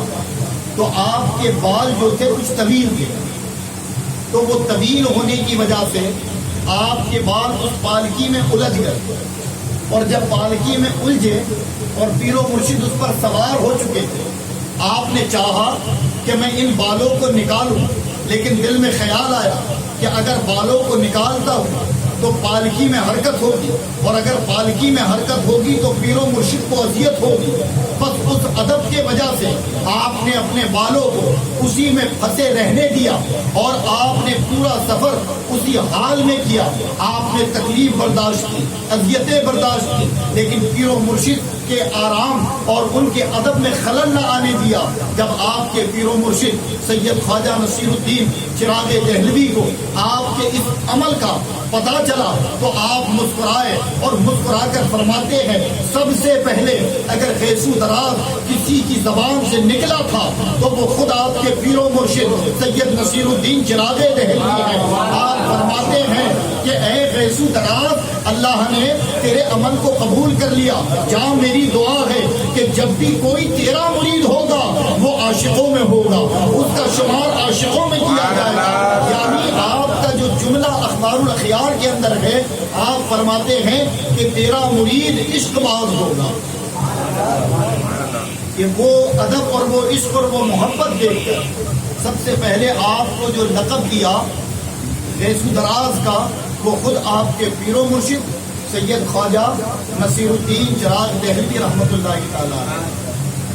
تو آپ کے بال جو تھے کچھ طویل تھے, تو وہ طویل ہونے کی وجہ سے آپ کے بال اس پالکی میں الجھ گئے. اور جب پالکی میں الجھے اور پیر و مرشد اس پر سوار ہو چکے تھے, آپ نے چاہا کہ میں ان بالوں کو نکالوں, لیکن دل میں خیال آیا کہ اگر بالوں کو نکالتا ہوں تو پالکی میں حرکت ہوگی, اور اگر پالکی میں حرکت ہوگی تو پیر و مرشد کو اذیت ہوگی. بس اس ادب کے وجہ سے آپ نے اپنے بالوں کو اسی میں پھنسے رہنے دیا اور آپ نے پورا سفر اسی حال میں کیا. آپ نے تکلیف برداشت کی, اذیتیں برداشت کی, لیکن پیر و مرشد کے آرام اور ان کے ادب میں خلل نہ آنے دیا. جب آپ کے پیر و مرشد سید خواجہ نصیر الدین چراغ دہلوی کو آپ کے اس عمل کا پتہ چلا تو آپ مسکرائے اور مسکرا کر فرماتے ہیں, سب سے پہلے اگر غیث دراز کسی کی زبان سے نکلا تھا تو وہ خود آپ کے پیر و مرشد سید نصیر الدین چراغ دہلوی ہے. آپ فرماتے ہیں کہ اے غیث دراز, اللہ نے تیرے عمل کو قبول کر لیا. جہاں میری دعا ہے کہ جب بھی کوئی تیرا مرید ہوگا وہ عاشقوں میں ہوگا, اس کا شمار عاشقوں میں کیا جائے گا. یعنی آپ کا جو جملہ اخبار الاخیار کے اندر ہے, آپ فرماتے ہیں کہ تیرا مرید عشق باز ہوگا. کہ وہ ادب اور وہ عشق اور وہ محبت دیکھ کر سب سے پہلے آپ کو جو لقب دیا غیث دراز کا, وہ خود آپ کے پیر و مرشد سید خواجہ نصیر الدین چراغ دہلوی رحمۃ اللہ تعالیٰ.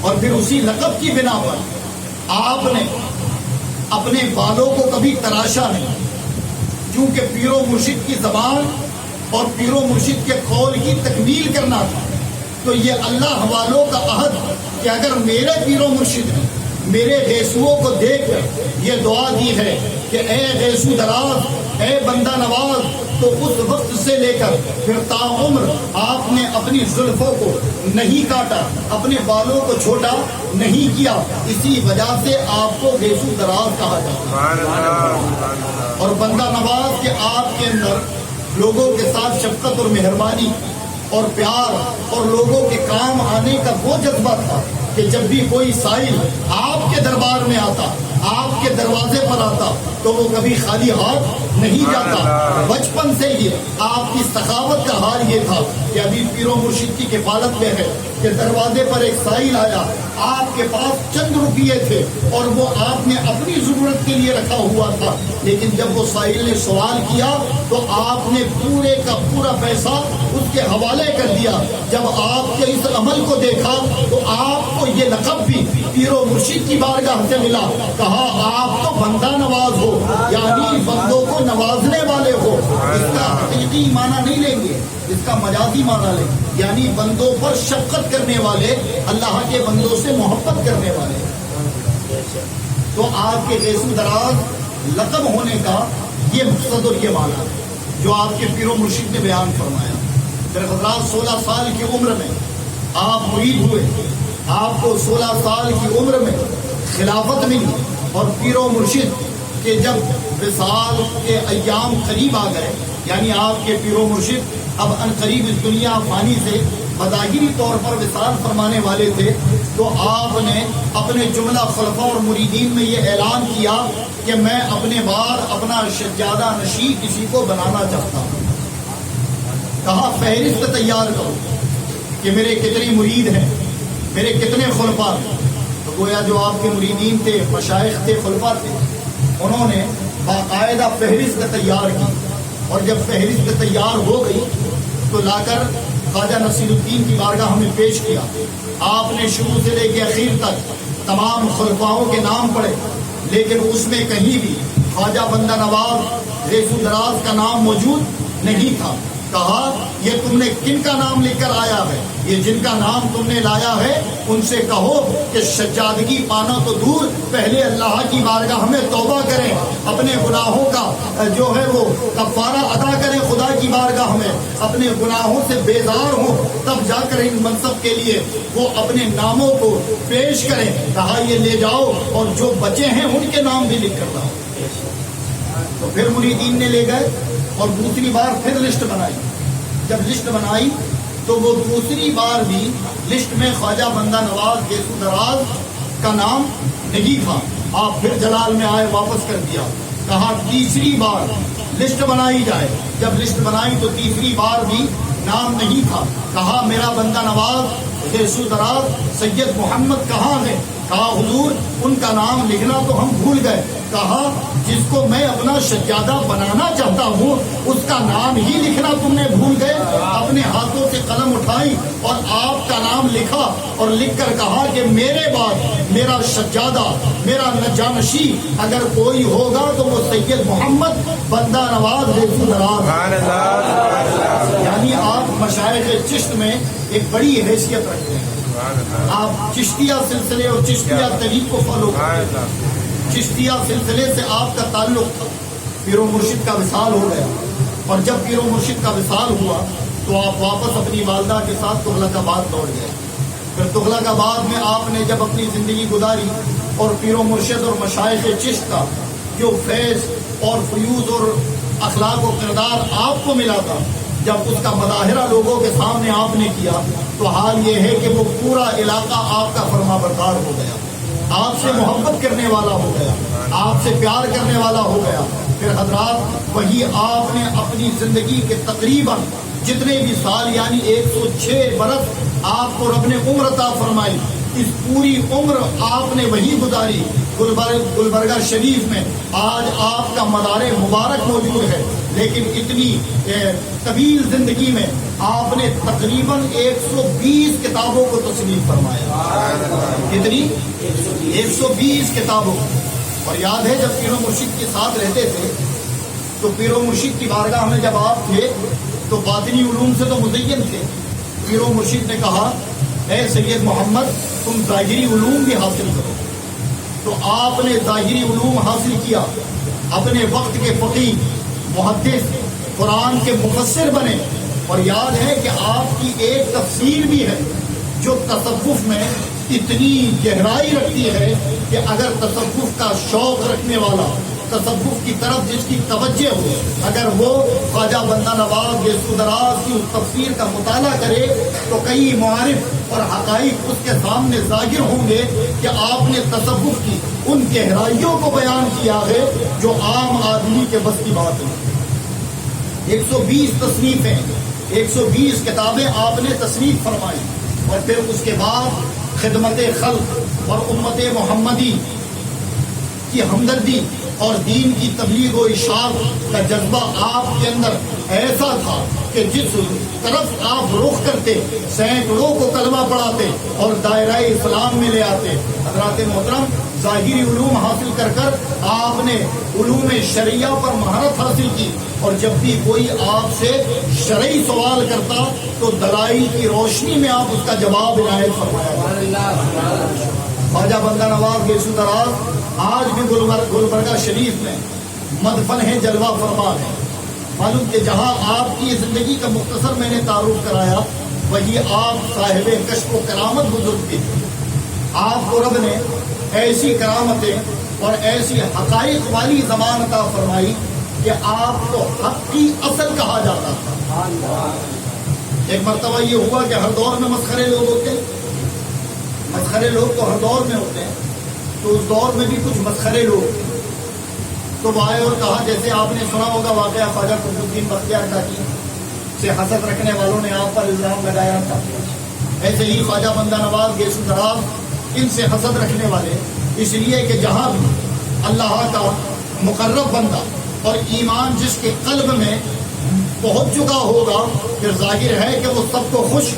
اور پھر اسی لقب کی بنا پر آپ نے اپنے بالوں کو کبھی تراشا نہیں, کیونکہ پیر و مرشد کی زبان اور پیر و مرشد کے قول کی تکمیل کرنا تھا. تو یہ اللہ والوں کا عہد کہ اگر میرے پیر و مرشد نے میرے غیثوں کو دیکھ کر یہ دعا دی ہے کہ اے غیث دراز, اے بندہ نواز, تو اس وقت سے لے کر پھر تا عمر آپ نے اپنی زلفوں کو نہیں کاٹا, اپنے بالوں کو چھوٹا نہیں کیا. اسی وجہ سے آپ کو غیث دراز کہا جاتا ہے. اور بندہ نواز کے آپ کے اندر لوگوں کے ساتھ شفقت اور مہربانی اور پیار اور لوگوں کے کام آنے کا وہ جذبہ تھا کہ جب بھی کوئی سائل آپ کے دربار میں آتا, آپ کے دروازے پر آتا, تو وہ کبھی خالی ہاتھ نہیں جاتا. بچپن سے ہی آپ کی سخاوت کا حال یہ تھا کہ ابھی پیر و مرشد کی کفالت میں ہے کہ دروازے پر ایک سائل آیا, آپ کے پاس چند روپیے تھے اور وہ آپ نے اپنی ضرورت کے لیے رکھا ہوا تھا, لیکن جب وہ سائل نے سوال کیا تو آپ نے پورے کا پورا پیسہ اس کے حوالے کر دیا. جب آپ کے اس عمل کو دیکھا تو آپ کو یہ لقب بھی پیر و مرشد کی بارگاہ سے ملا. کہا آپ تو بندہ نواز ہو, یعنی بندوں کو نوازنے والے ہو. اس کا حقیقی معنی نہیں لیں گے, اس کا مجازی معنی لیں, یعنی بندوں پر شفقت کرنے والے, اللہ کے بندوں سے محبت کرنے والے. تو آپ کے غیث دراز لقب ہونے کا یہ مقصد اور یہ معنی جو آپ کے پیر و مرشد نے بیان فرمایا. پھر حضرات 16 سال کی عمر میں آپ مرید ہوئے, آپ کو 16 سال کی عمر میں خلافت ملی اور پیر و مرشد کے جب وصال کے ایام قریب آ گئے، یعنی آپ کے پیر و مرشد اب ان قریب اس دنیا فانی سے بظاہری طور پر وصال فرمانے والے تھے، تو آپ نے اپنے جملہ خلفاء اور مریدین میں یہ اعلان کیا کہ میں اپنے بعد اپنا سجادہ نشین کسی کو بنانا چاہتا ہوں۔ کہا فہرست تیار کرو کہ میرے کتنے مرید ہیں، میرے کتنے خلفاء ہیں۔ تو گویا جو آپ کے مریدین تھے، مشائخ تھے، خلفاء تھے، انہوں نے باقاعدہ فہرست تیار کی، اور جب فہرست تیار ہو گئی تو لا کر خواجہ نصیر الدین کی بارگاہ ہمیں پیش کیا۔ آپ نے شروع سے لے کے اخیر تک تمام خلفاؤں کے نام پڑھے، لیکن اس میں کہیں بھی خواجہ بندہ نواز ریسو دراز کا نام موجود نہیں تھا۔ کہا یہ تم نے کن کا نام لکھ کر آیا ہے؟ یہ جن کا نام تم نے لایا ہے ان سے کہو کہ سجادگی پانا تو دور، پہلے اللہ کی بارگاہ میں توبہ کریں، اپنے گناہوں کا جو ہے وہ کفارہ ادا کریں، خدا کی بارگاہ میں اپنے گناہوں سے بیزار ہوں، تب جا کر ان منصب کے لیے وہ اپنے ناموں کو پیش کریں۔ کہا یہ لے جاؤ اور جو بچے ہیں ان کے نام بھی لکھ کر لاؤ۔ تو پھر مریدین نے لے گئے اور دوسری بار پھر لسٹ بنائی۔ جب لسٹ بنائی تو وہ دوسری بار بھی لسٹ میں خواجہ بندہ نواز ریسو دراز کا نام نہیں تھا۔ آپ پھر جلال میں آئے، واپس کر دیا۔ کہا تیسری بار لسٹ بنائی جائے۔ جب لسٹ بنائی تو تیسری بار بھی نام نہیں تھا۔ کہا میرا بندہ نواز ریسو دراز سید محمد کہاں ہے؟ کہا حضور ان کا نام لکھنا تو ہم بھول گئے۔ کہا جس کو میں اپنا سجادہ بنانا چاہتا ہوں اس کا نام ہی لکھنا تم نے بھول گئے۔ اپنے ہاتھوں سے قلم اٹھائی اور آپ کا نام لکھا، اور لکھ کر کہا کہ میرے بعد میرا سجادہ، میرا جانشی اگر کوئی ہوگا تو وہ سید محمد بندہ نواز ریسو دراز۔ یعنی آپ مشائخ چشت میں ایک بڑی حیثیت رکھتے ہیں۔ آپ چشتیہ سلسلے اور چشتیہ طریق کو فالو کرتے ہیں۔ چشتیہ سلسلے سے آپ کا تعلق تھا۔ پیر و مرشد کا وصال ہو گیا، اور جب پیر و مرشد کا وصال ہوا تو آپ واپس اپنی والدہ کے ساتھ تغلق آباد لوٹ گئے۔ پھر تغلق آباد میں آپ نے جب اپنی زندگی گزاری اور پیر و مرشد اور مشائخ چشت کا جو فیض اور فیوض اور اخلاق و کردار آپ کو ملا تھا، جب اس کا مظاہرہ لوگوں کے سامنے آپ نے کیا تو حال یہ ہے کہ وہ پورا علاقہ آپ کا فرما بردار ہو گیا، آپ سے محبت کرنے والا ہو گیا، آپ سے پیار کرنے والا ہو گیا۔ پھر حضرات وہی آپ نے اپنی زندگی کے تقریباً جتنے بھی سال یعنی 106 برس آپ کو رب نے عمر عطا فرمائی، اس پوری عمر آپ نے وہی گزاری گلبرگہ شریف میں۔ آج آپ کا مزار مبارک موجود ہے، لیکن اتنی طویل زندگی میں آپ نے تقریباً 120 کتابوں کو تصنیف فرمایا۔ کتنی؟ 120 کتابوں۔ اور یاد ہے جب پیر و مرشد کے ساتھ رہتے تھے تو پیر و مرشد کی بارگاہ میں جب آپ تھے تو باطنی علوم سے تو مزین تھے۔ پیر و مرشد نے کہا اے سید محمد تم ظاہری علوم بھی حاصل کرو، تو آپ نے ظاہری علوم حاصل کیا، اپنے وقت کے فقیہ، محدث، قرآن کے مفسر بنے۔ اور یاد ہے کہ آپ کی ایک تفسیر بھی ہے جو تصوف میں اتنی گہرائی رکھتی ہے کہ اگر تصوف کا شوق رکھنے والا، تصوف کی طرف جس کی توجہ ہو، اگر وہ خواجہ بندہ نواز ریسو دراز کی اس تفسیر کا مطالعہ کرے تو کئی معارف اور حقائق اس کے سامنے ظاہر ہوں گے کہ آپ نے تصوف کی ان گہرائیوں کو بیان کیا ہے جو عام آدمی کے بس کی بات ہے۔ 120 تصنیفیں، 120 کتابیں آپ نے تصنیف فرمائی، اور پھر اس کے بعد خدمت خلق اور امت محمدی کی ہمدردی اور دین کی تبلیغ و اشاعت کا جذبہ آپ کے اندر ایسا تھا کہ جس طرف آپ رخ کرتے سینکڑوں کو کلمہ پڑھاتے اور دائرہ اسلام میں لے آتے۔ حضرات محترم، ظاہری علوم حاصل کر کر آپ نے علوم شرعیہ پر مہارت حاصل کی، اور جب بھی کوئی آپ سے شرعی سوال کرتا تو دلائل کی روشنی میں آپ اس کا جواب عنایت فرمایا۔ خواجہ بندہ نواز ریسو دراز آج بھی گلبرگہ شریف میں مدفن ہے، جلوہ فرمان ہے۔ معلوم کہ جہاں آپ کی زندگی کا مختصر میں نے تعارف کرایا وہی آپ صاحب کشف و کرامت بزرگ تھے۔ آپ کو رب نے ایسی کرامتیں اور ایسی حقائق والی زبان عطا فرمائی کہ آپ کو حق کی اصل کہا جاتا تھا۔ ایک مرتبہ یہ ہوا کہ ہر دور میں مسخرے لوگ ہوتے ہیں، مسخرے لوگ تو ہر دور میں ہوتے ہیں، تو اس دور میں بھی کچھ مسخرے لوگ تو وہ آئے اور کہا، جیسے آپ نے سنا ہوگا واقعہ خواجہ قطب الدین بختیار کاکی سے حسد رکھنے والوں نے آپ پر الزام لگایا تھا، ایسے ہی خواجہ بندہ نواز گیسو دراز ان سے حسد رکھنے والے، اس لیے کہ جہاں بھی اللہ کا مقرب بندہ اور ایمان جس کے قلب میں پہنچ چکا ہوگا، پھر ظاہر ہے کہ وہ سب کو خوش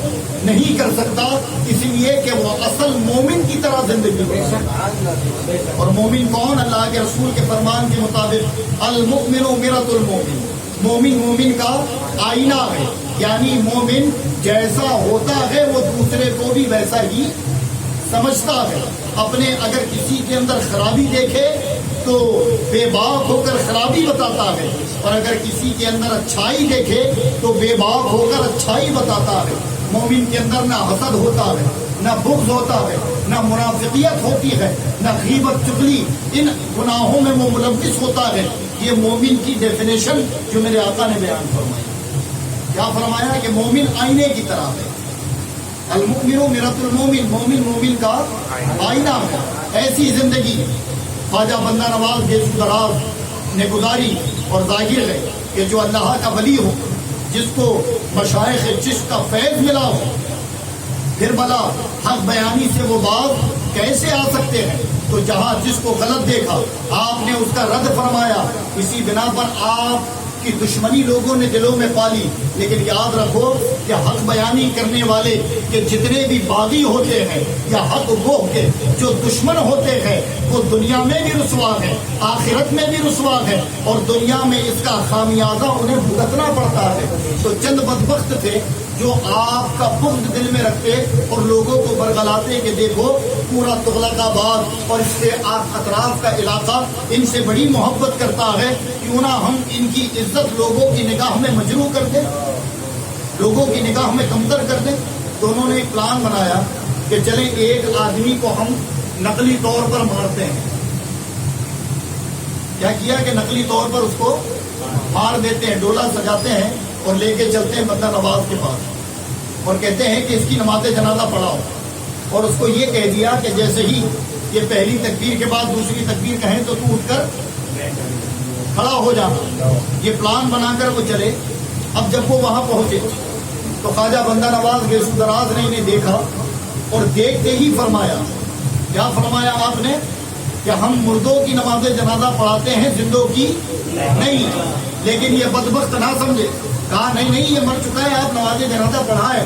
نہیں کر سکتا، اس لیے کہ وہ اصل مومن کی طرح زندگی گزارے۔ اور مومن کون؟ اللہ کے رسول کے فرمان کے مطابق المؤمن مرۃ المؤمن، مومن مومن کا آئینہ ہے، یعنی مومن جیسا ہوتا ہے وہ دوسرے کو بھی ویسا ہی سمجھتا ہے۔ اپنے اگر کسی کے اندر خرابی دیکھے تو بے باک ہو کر خرابی بتاتا ہے، اور اگر کسی کے اندر اچھائی دیکھے تو بے باک ہو کر اچھائی بتاتا ہے۔ مومن کے اندر نہ حسد ہوتا ہے، نہ بغض ہوتا ہے، نہ منافقیت ہوتی ہے، نہ غیبت چغلی، ان گناہوں میں وہ ملوث ہوتا ہے۔ یہ مومن کی ڈیفینیشن جو میرے آقا نے بیان فرمائی، کیا فرمایا کہ مومن آئینے کی طرح ہے، المؤمن مرۃ المؤمن، مومن مومن کا آئینہ ہے۔ ایسی زندگی خواجہ بندہ نواز گیسو دراز نے گزاری، اور ظاہر ہے کہ جو اللہ کا ولی ہو، جس کو مشائخ چشت کا فیض ملا ہو، پھر بلا حق بیانی سے وہ باز کیسے آ سکتے ہیں؟ تو جہاں جس کو غلط دیکھا آپ نے اس کا رد فرمایا، اسی بنا پر آپ کی دشمنی لوگوں نے دلوں میں پالی۔ لیکن یاد رکھو کہ حق بیانی کرنے والے کہ جتنے بھی باغی ہوتے ہیں یا حق گو کے جو دشمن ہوتے ہیں، وہ دنیا میں بھی رسوا ہے، آخرت میں بھی رسوا ہے، اور دنیا میں اس کا خامیازہ انہیں بھگتنا پڑتا ہے۔ تو چند بدبخت تھے جو آپ کا بغض دل میں رکھتے اور لوگوں کو برگلاتے کہ دیکھو پورا تغلق آباد اور اس کے اطراف کا علاقہ ان سے بڑی محبت کرتا ہے، کیوں نہ ہم ان کی عزت لوگوں کی نگاہ میں مجروح کر دیں، لوگوں کی نگاہ میں کمتر کر دیں۔ تو انہوں نے ایک پلان بنایا کہ چلیں ایک آدمی کو ہم نقلی طور پر مارتے ہیں۔ کیا کیا کہ نقلی طور پر اس کو مار دیتے ہیں، ڈولا سجاتے ہیں اور لے کے چلتے ہیں بندہ نواز کے پاس، اور کہتے ہیں کہ اس کی نماز جنازہ پڑھاؤ، اور اس کو یہ کہہ دیا کہ جیسے ہی یہ پہلی تکبیر کے بعد دوسری تکبیر کہیں تو اٹھ کر کھڑا ہو جانا۔ یہ پلان بنا کر وہ چلے۔ اب جب وہ وہاں پہنچے تو خواجہ بندہ نواز گیسو دراز نے انہیں دیکھا، اور دیکھتے ہی فرمایا، کیا فرمایا آپ نے کہ ہم مردوں کی نماز جنازہ پڑھاتے ہیں، زندوں کی نہیں۔ لیکن یہ بدبخت نہ سمجھے، کہا نہیں نہیں یہ مر چکا ہے، آپ نماز جنازہ پڑھائے۔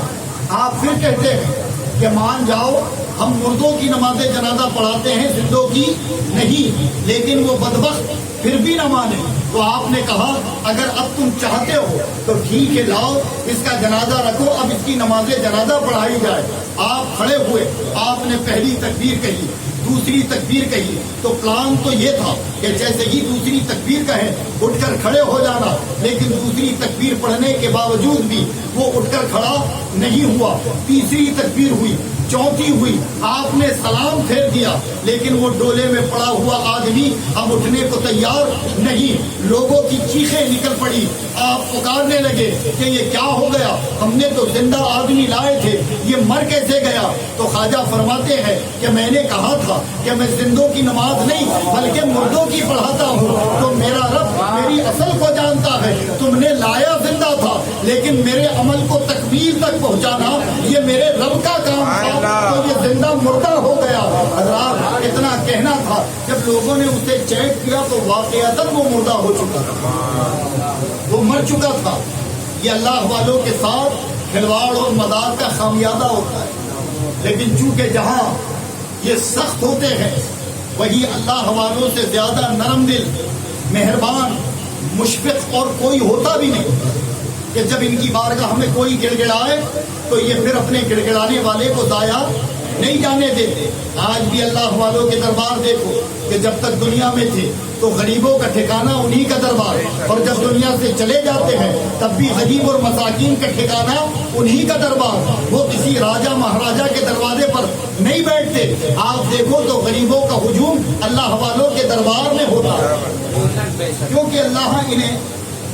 آپ پھر کہتے ہیں کہ مان جاؤ ہم مردوں کی نماز جنازہ پڑھاتے ہیں، زندوں کی نہیں۔ لیکن وہ بدبخت پھر بھی نہ مانے، تو آپ نے کہا اگر اب تم چاہتے ہو تو ٹھیک ہے، لاؤ اس کا جنازہ رکھو، اب اس کی نماز جنازہ پڑھائی جائے۔ آپ کھڑے ہوئے، آپ نے پہلی تکبیر کہی، دوسری تکبیر کہی، تو پلان تو یہ تھا کہ جیسے ہی دوسری تکبیر کہیں اٹھ کر کھڑے ہو جانا، لیکن دوسری تکبیر پڑھنے کے باوجود بھی وہ اٹھ کر کھڑا نہیں ہوا۔ تیسری تکبیر ہوئی، چوتھی ہوئی، آپ نے سلام پھیر دیا، لیکن وہ ڈولے میں پڑا ہوا آدمی اب اٹھنے کو تیار نہیں۔ لوگوں کی چیخیں نکل پڑی، آپ پکارنے لگے کہ یہ کیا ہو گیا، ہم نے تو زندہ آدمی لائے تھے، یہ مر کیسے گیا؟ تو خواجہ فرماتے ہیں کہ میں نے کہا تھا کہ میں زندوں کی نماز نہیں بلکہ مردوں کی پڑھاتا ہوں، تو میرا رب میری اصل کو جانتا ہے۔ تم نے لایا زندہ تھا، لیکن میرے عمل کو تکمیل تک پہنچانا یہ میرے رب کا کام تھا، تو یہ زندہ مردہ ہو گیا۔ حضرات اتنا کہنا تھا، جب لوگوں نے اسے چیک کیا تو واقعتاً وہ مردہ ہو چکا تھا، وہ مر چکا تھا۔ یہ اللہ والوں کے ساتھ کھلواڑ اور مذاق کا خامیازہ ہوتا ہے، لیکن چونکہ جہاں یہ سخت ہوتے ہیں وہی اللہ والوں سے زیادہ نرم دل، مہربان، مشفق اور کوئی ہوتا بھی نہیں کہ جب ان کی بارگاہ میں کوئی گڑ گڑائے تو یہ پھر اپنے گڑ گڑانے والے کو ضائع نہیں جانے دیتے. آج بھی اللہ والوں کے دربار دیکھو کہ جب تک دنیا میں تھے تو غریبوں کا ٹھکانہ انہی کا دربار، اور جب دنیا سے چلے جاتے ہیں تب بھی غریب اور مساکین کا ٹھکانہ انہی کا دربار. وہ کسی راجہ مہاراجا کے دروازے پر نہیں بیٹھتے. آپ دیکھو تو غریبوں کا ہجوم اللہ والوں کے دربار میں ہوتا ہے، کیونکہ اللہ انہیں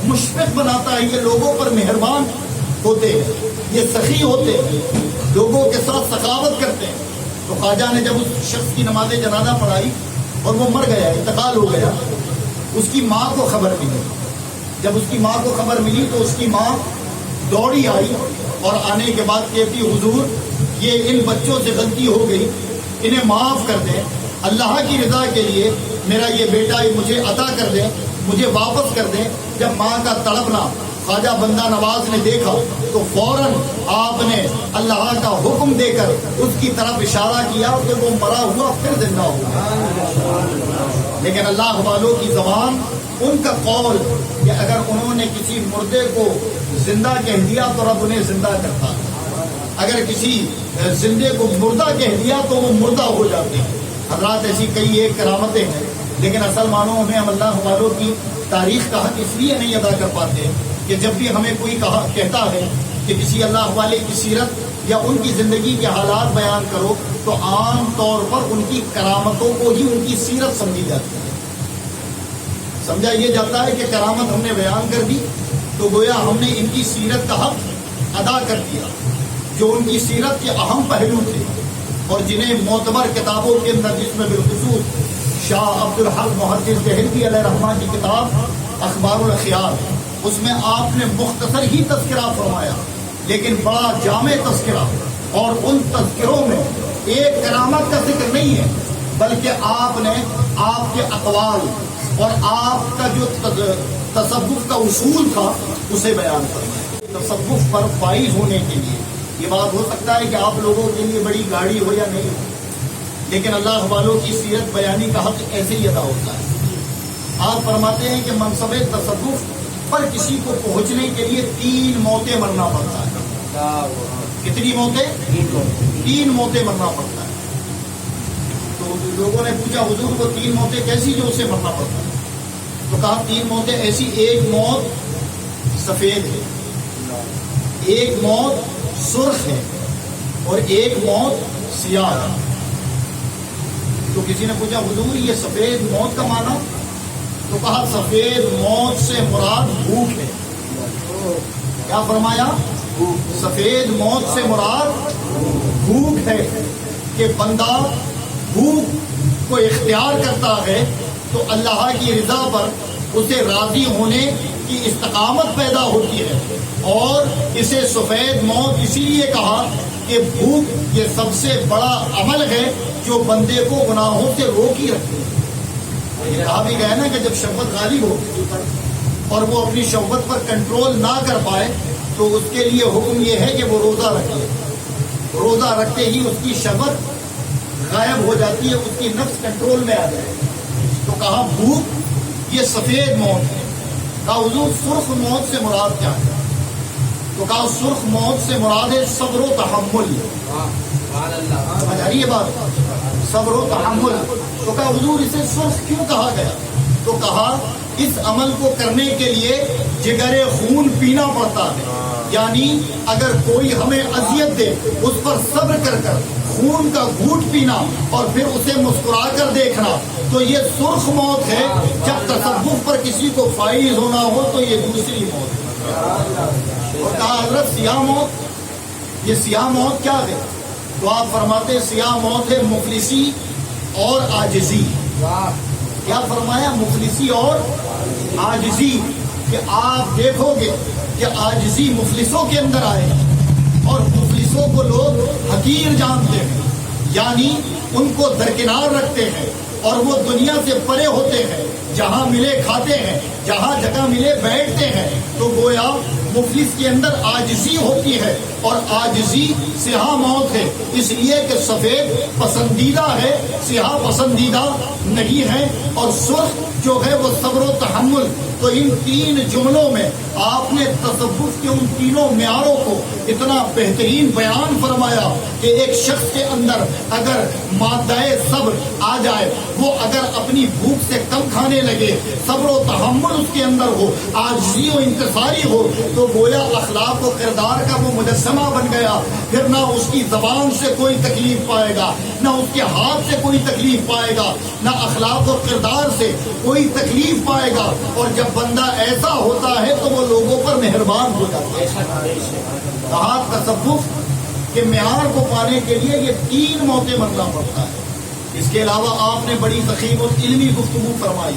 مشفق بناتا ہے. یہ لوگوں پر مہربان ہوتے ہیں، یہ سخی ہوتے ہیں، لوگوں کے ساتھ سخاوت کرتے ہیں. تو خواجہ نے جب اس شخص کی نماز جنازہ پڑھائی اور وہ مر گیا، انتقال ہو گیا، اس کی ماں کو خبر ملی. جب اس کی ماں کو خبر ملی تو اس کی ماں دوڑی آئی اور آنے کے بعد کہتی حضور یہ ان بچوں سے غلطی ہو گئی، انہیں معاف کر دیں، اللہ کی رضا کے لیے میرا یہ بیٹا مجھے عطا کر دیں، مجھے واپس کر دیں. جب ماں کا تڑپنا خواجہ بندہ نواز نے دیکھا تو فوراً آپ نے اللہ کا حکم دے کر اس کی طرف اشارہ کیا کہ وہ مرا ہوا پھر زندہ ہوا. لیکن اللہ والوں کی زبان، ان کا قول کہ اگر انہوں نے کسی مردے کو زندہ کہہ دیا تو رب انہیں زندہ کرتا، اگر کسی زندے کو مردہ کہہ دیا تو وہ مردہ ہو جاتے ہیں. حضرات ایسی کئی ایک کرامتیں ہیں، لیکن اصل معنوں میں ہم اللہ والوں کی تاریخ کا حق اس لیے نہیں ادا کر پاتے کہ جب بھی ہمیں کوئی کہتا ہے کہ کسی اللہ والے کی سیرت یا ان کی زندگی کے حالات بیان کرو تو عام طور پر ان کی کرامتوں کو ہی ان کی سیرت سمجھی جاتی ہے. سمجھا یہ جاتا ہے کہ کرامت ہم نے بیان کر دی تو گویا ہم نے ان کی سیرت کا حق ادا کر دیا. جو ان کی سیرت کے اہم پہلو تھے اور جنہیں معتبر کتابوں کے اندر، جس میں بالخصوص شاہ عبد الحق محدث دہلوی علیہ رحمہ کی کتاب اخبار الخیال، اس میں آپ نے مختصر ہی تذکرہ فرمایا لیکن بڑا جامع تذکرہ، اور ان تذکروں میں ایک کرامت کا ذکر نہیں ہے بلکہ آپ نے آپ کے اقوال اور آپ کا جو تصوف کا اصول تھا اسے بیان فرمایا. تصوف پر فائز ہونے کے لیے یہ بات ہو سکتا ہے کہ آپ لوگوں کے لیے بڑی گاڑی ہو یا نہیں ہو، لیکن اللہ والوں کی سیرت بیانی کا حق ایسے ہی ادا ہوتا ہے. آپ فرماتے ہیں کہ منصب تصوف پر کسی کو پہنچنے کے لیے 3 موتیں مرنا پڑتا ہے. کتنی موتیں؟ 3 موتیں مرنا پڑتا ہے. تو لوگوں نے پوچھا حضور کو 3 موتیں کیسی جو اسے مرنا پڑتا ہے؟ تو کہا 3 موتیں ایسی، ایک موت سفید ہے، ایک موت سرخ ہے اور ایک موت سیاہ ہے. تو کسی نے پوچھا حضور یہ سفید موت کا معنی؟ تو کہا سفید موت سے مراد بھوک ہے. کیا فرمایا؟ سفید موت سے مراد بھوک ہے کہ بندہ بھوک کو اختیار کرتا ہے تو اللہ کی رضا پر اسے راضی ہونے کی استقامت پیدا ہوتی ہے. اور اسے سفید موت اسی لیے کہا کہ بھوک یہ سب سے بڑا عمل ہے جو بندے کو گناہوں سے روکی رکھتی ہے. یہ کہا بھی گیا نا کہ جب شہوت غالب ہو اور وہ اپنی شہوت پر کنٹرول نہ کر پائے تو اس کے لیے حکم یہ ہے کہ وہ روزہ رکھے. روزہ رکھتے ہی اس کی شہوت غائب ہو جاتی ہے، اس کی نفس کنٹرول میں آ جائے. تو کہا بھوک یہ سفید موت ہے. کہا حضور سرخ موت سے مراد کیا ہے؟ تو کہا سرخ موت سے مراد ہے صبر و تحمل. سمجھ آ رہی ہے بات؟ صبر و تحمل. تو کہا حضور اسے سرخ کیوں کہا گیا؟ تو کہا اس عمل کو کرنے کے لیے جگر خون پینا پڑتا ہے. یعنی اگر کوئی ہمیں اذیت دے اس پر صبر کر کر خون کا گھونٹ پینا اور پھر اسے مسکرا کر دیکھنا تو یہ سرخ موت ہے. جب تصوف پر کسی کو فائز ہونا ہو تو یہ دوسری موت ہے. اور کہا حضرت سیاہ موت، یہ سیاہ موت کیا ہے؟ تو آپ فرماتے سیاہ موت ہے مفلسی اور عاجزی. کیا فرمایا؟ مفلسی اور عاجزی. کہ آپ دیکھو گے کہ عاجزی مفلسوں کے اندر آئے اور مفلسوں کو لوگ حقیر جانتے ہیں، یعنی ان کو درکنار رکھتے ہیں اور وہ دنیا سے پرے ہوتے ہیں. جہاں ملے کھاتے ہیں، جہاں جگہ ملے بیٹھتے ہیں. تو گویا مفلس کے اندر عاجزی ہوتی ہے اور عاجزی سیاہ موت ہے، اس لیے کہ سفید پسندیدہ ہے، سیاہ پسندیدہ نہیں ہے، اور سرخ جو ہے وہ صبر و تحمل۔ تو ان تین جملوں میں آپ نے تصوف کے ان تینوں معیاروں کو اتنا بہترین بیان فرمایا کہ ایک شخص کے اندر اگر مادہ صبر آ جائے، وہ اگر اپنی بھوک سے کم کھانے لگے، صبر و تحمل اس کے اندر ہو، عاجزی و انکساری ہو، تو گویا اخلاق و کردار کا وہ مجسمہ بن گیا۔ پھر نہ اس کی زبان سے کوئی تکلیف پائے گا، نہ اس کے ہاتھ سے کوئی تکلیف پائے گا، نہ اخلاق و کردار سے کوئی تکلیف پائے گا، اور جب بندہ ایسا ہوتا ہے تو وہ لوگوں پر مہربان ہو جاتا ہے۔ کہا تصوف کے معیار کو پانے کے لیے یہ تین موتیں مرنا پڑتا ہے۔ اس کے علاوہ آپ نے بڑی ثقیل اور علمی گفتگو فرمائی،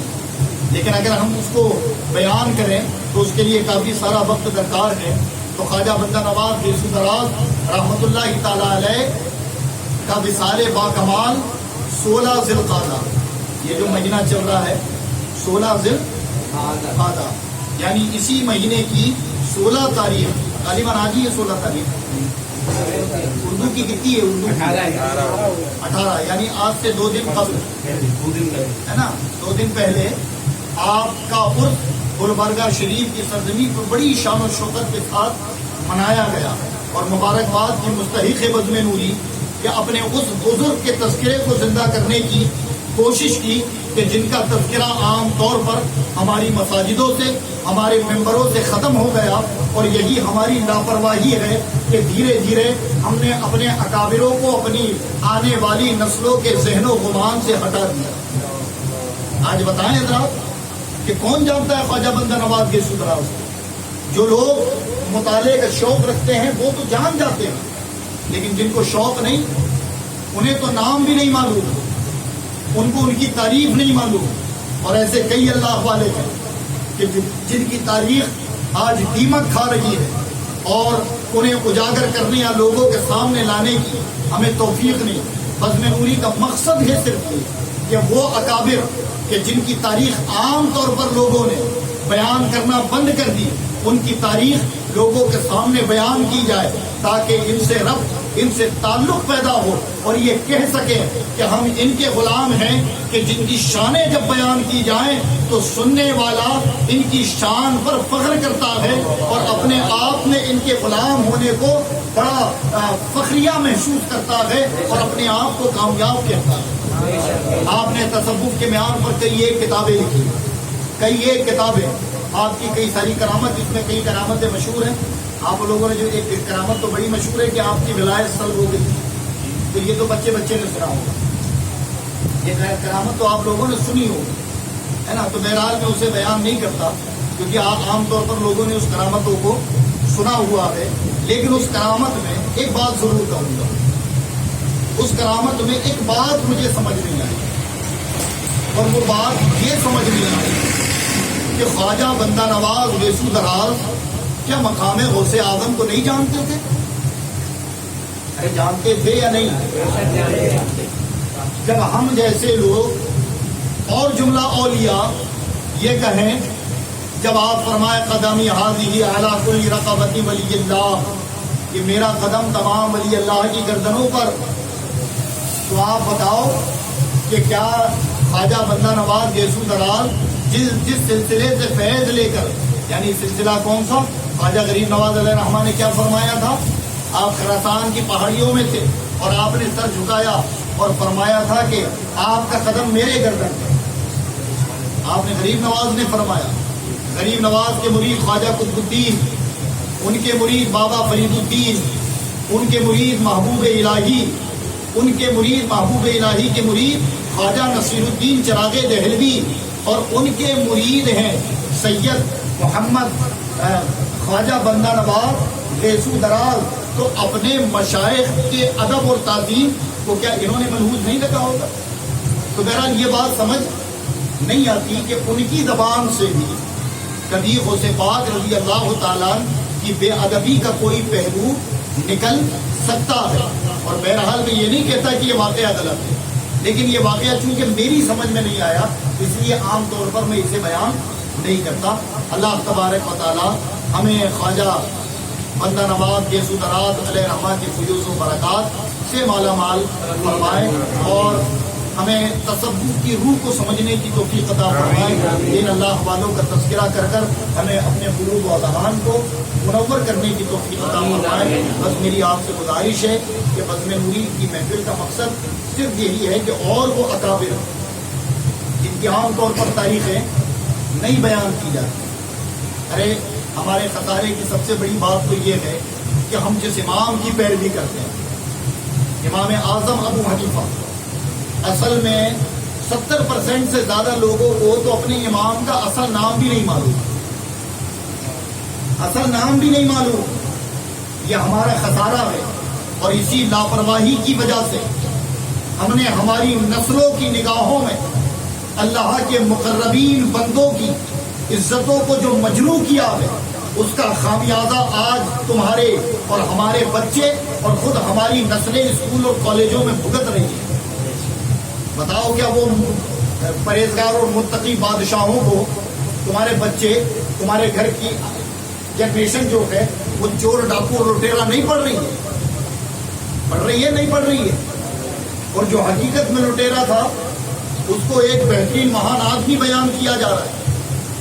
لیکن اگر ہم اس کو بیان کریں تو اس کے لیے کافی سارا وقت درکار ہے۔ تو خواجہ بندہ نواز گیسو دراز رحمۃ اللہ تعالی علیہ کا وصال با کمال 16 ذی القعدہ، یہ جو مہینہ چل رہا ہے 16 ذی القعدہ، یعنی اسی مہینے کی 16 تاریخ، غالباً آج ہی ہے 16 تاریخ، اردو کی کتنی ہے؟ اردو 18، یعنی آج سے 2 دن قبل ہے نا، 2 دن پہلے آپ کا عرس گلبرگہ شریف کی سرزمین پر بڑی شان و شوکت کے ساتھ منایا گیا، اور مبارکباد کی مستحق بزم نوری کہ اپنے اس بزرگ کے تذکرے کو زندہ کرنے کی کوشش کی کہ جن کا تذکرہ عام طور پر ہماری مساجدوں سے، ہمارے ممبروں سے ختم ہو گیا، اور یہی ہماری لاپرواہی ہے کہ دھیرے دھیرے ہم نے اپنے اکابروں کو اپنی آنے والی نسلوں کے ذہن و گمان سے ہٹا دیا۔ آج بتائیں حضرات کہ کون جانتا ہے خواجہ بندہ نواز گیسو دراز؟ جو لوگ مطالعے کا شوق رکھتے ہیں وہ تو جان جاتے ہیں، لیکن جن کو شوق نہیں، انہیں تو نام بھی نہیں معلوم، ان کو ان کی تعریف نہیں معلوم، اور ایسے کئی اللہ والے ہیں کہ جن کی تاریخ آج قیمت کھا رہی ہے، اور انہیں اجاگر کرنے یا لوگوں کے سامنے لانے کی ہمیں توفیق نہیں۔ بزم نوری کا مقصد ہے صرف یہ کہ وہ اکابر کہ جن کی تاریخ عام طور پر لوگوں نے بیان کرنا بند کر دی، ان کی تاریخ لوگوں کے سامنے بیان کی جائے، تاکہ ان سے ربط، ان سے تعلق پیدا ہو، اور یہ کہہ سکیں کہ ہم ان کے غلام ہیں کہ جن کی شانیں جب بیان کی جائیں تو سننے والا ان کی شان پر فخر کرتا ہے، اور اپنے آپ میں ان کے غلام ہونے کو بڑا فخریہ محسوس کرتا ہے، اور اپنے آپ کو کامیاب کہتا ہے۔ آپ نے تصوف کے معیار پر کئی ایک کتابیں لکھی، کئی ایک کتابیں، آپ کی کئی ساری کرامت، اس میں کئی کرامتیں مشہور ہیں۔ آپ لوگوں نے جو ایک کرامت تو بڑی مشہور ہے کہ آپ کی ولایت طلب ہو گئی، تو یہ تو بچے بچے نے سنا ہوگا، یہ کرامت تو آپ لوگوں نے سنی ہوگی، ہے نا۔ تو بہرحال میں اسے بیان نہیں کرتا، کیونکہ آپ عام طور پر لوگوں نے اس کرامتوں کو سنا ہوا ہے، لیکن اس کرامت میں ایک بات ضرور کہوں گا، اس کرامت میں ایک بات مجھے سمجھ نہیں آئی، اور وہ بات یہ سمجھ نہیں آئی کہ خواجہ بندہ نواز گیسو دراز کیا مقام غوث اعظم کو نہیں جانتے تھے؟ ارے جانتے تھے یا نہیں؟ جب ہم جیسے لوگ اور جملہ اولیاء یہ کہیں، جب آپ فرمائے قدمی حاضی اعلیٰ کل رقبتی ولی اللہ، کہ میرا قدم تمام ولی اللہ کی گردنوں پر، تو آپ بتاؤ کہ کیا خواجہ بندہ نواز گیسو دراز جس سلسلے سے فیض لے کر، یعنی سلسلہ کون سا؟ خواجہ غریب نواز علیہ الرحمٰن نے کیا فرمایا تھا؟ آپ خراسان کی پہاڑیوں میں تھے اور آپ نے سر جھکایا اور فرمایا تھا کہ آپ کا قدم میرے گردن پر۔ آپ نے غریب نواز نے فرمایا، غریب نواز کے مرید خواجہ قطب الدین، ان کے مرید بابا فرید الدین، ان کے مرید محبوب الہی، ان کے مرید محبوب الہی کے مرید خواجہ نصیر الدین چراغ دہلوی، اور ان کے مرید ہیں سید محمد خواجہ بندہ نواز گیسو دراز۔ تو اپنے مشائخ کے ادب اور تعظیم کو کیا انہوں نے ملحوظ نہیں رکھا ہوگا؟ تو بہرحال یہ بات سمجھ نہیں آتی کہ ان کی زبان سے بھی کبھی غوث پاک رضی اللہ تعالیٰ کی بے ادبی کا کوئی پہلو نکل سکتا ہے، اور بہرحال میں یہ نہیں کہتا کہ یہ واقعہ غلط ہے، لیکن یہ واقعہ چونکہ میری سمجھ میں نہیں آیا، اس لیے عام طور پر میں اسے بیان نہیں کرتا۔ اللہ تبارک و تعالیٰ ہمیں خواجہ بندہ نواز گیسو درات علیہ رحمہ کے فیوز و برکات سے مالا مال فرمائے اور ہمیں تصوف کی روح کو سمجھنے کی توفیق عطا فرمائے. ان اللہ والوں کا تذکرہ کر کر ہمیں اپنے قلوب و اذہان کو منور کرنے کی توفیق عطا فرمائے. بس میری آپ سے گزارش ہے کہ بزم مرید کی محفل کا مقصد صرف یہی ہے کہ اور وہ اکابر جن کی عام طور پر تاریخیں نہیں بیان کی جاتی. ارے ہمارے خسارے کی سب سے بڑی بات تو یہ ہے کہ ہم جس امام کی پیروی کرتے ہیں امام اعظم ابو حنیفہ، اصل میں 70% سے زیادہ لوگوں کو تو اپنے امام کا اصل نام بھی نہیں معلوم، اصل نام بھی نہیں معلوم. یہ ہمارا خسارہ ہے اور اسی لاپرواہی کی وجہ سے ہم نے ہماری نسلوں کی نگاہوں میں اللہ کے مقربین بندوں کی عزتوں کو جو مجروح کیا ہے اس کا خامیازہ آج تمہارے اور ہمارے بچے اور خود ہماری نسلیں اسکول اور کالجوں میں بھگت رہی ہیں. بتاؤ کیا وہ پرہیزگار اور متقی بادشاہوں کو تمہارے بچے تمہارے گھر کی جنریشن جو ہے وہ چور ڈاکو اور لٹیرا نہیں پڑھ رہی ہے؟ پڑھ رہی ہے نہیں پڑھ رہی ہے؟ اور جو حقیقت میں لٹیرا تھا اس کو ایک بہترین مہان آدمی بیان کیا جا رہا ہے.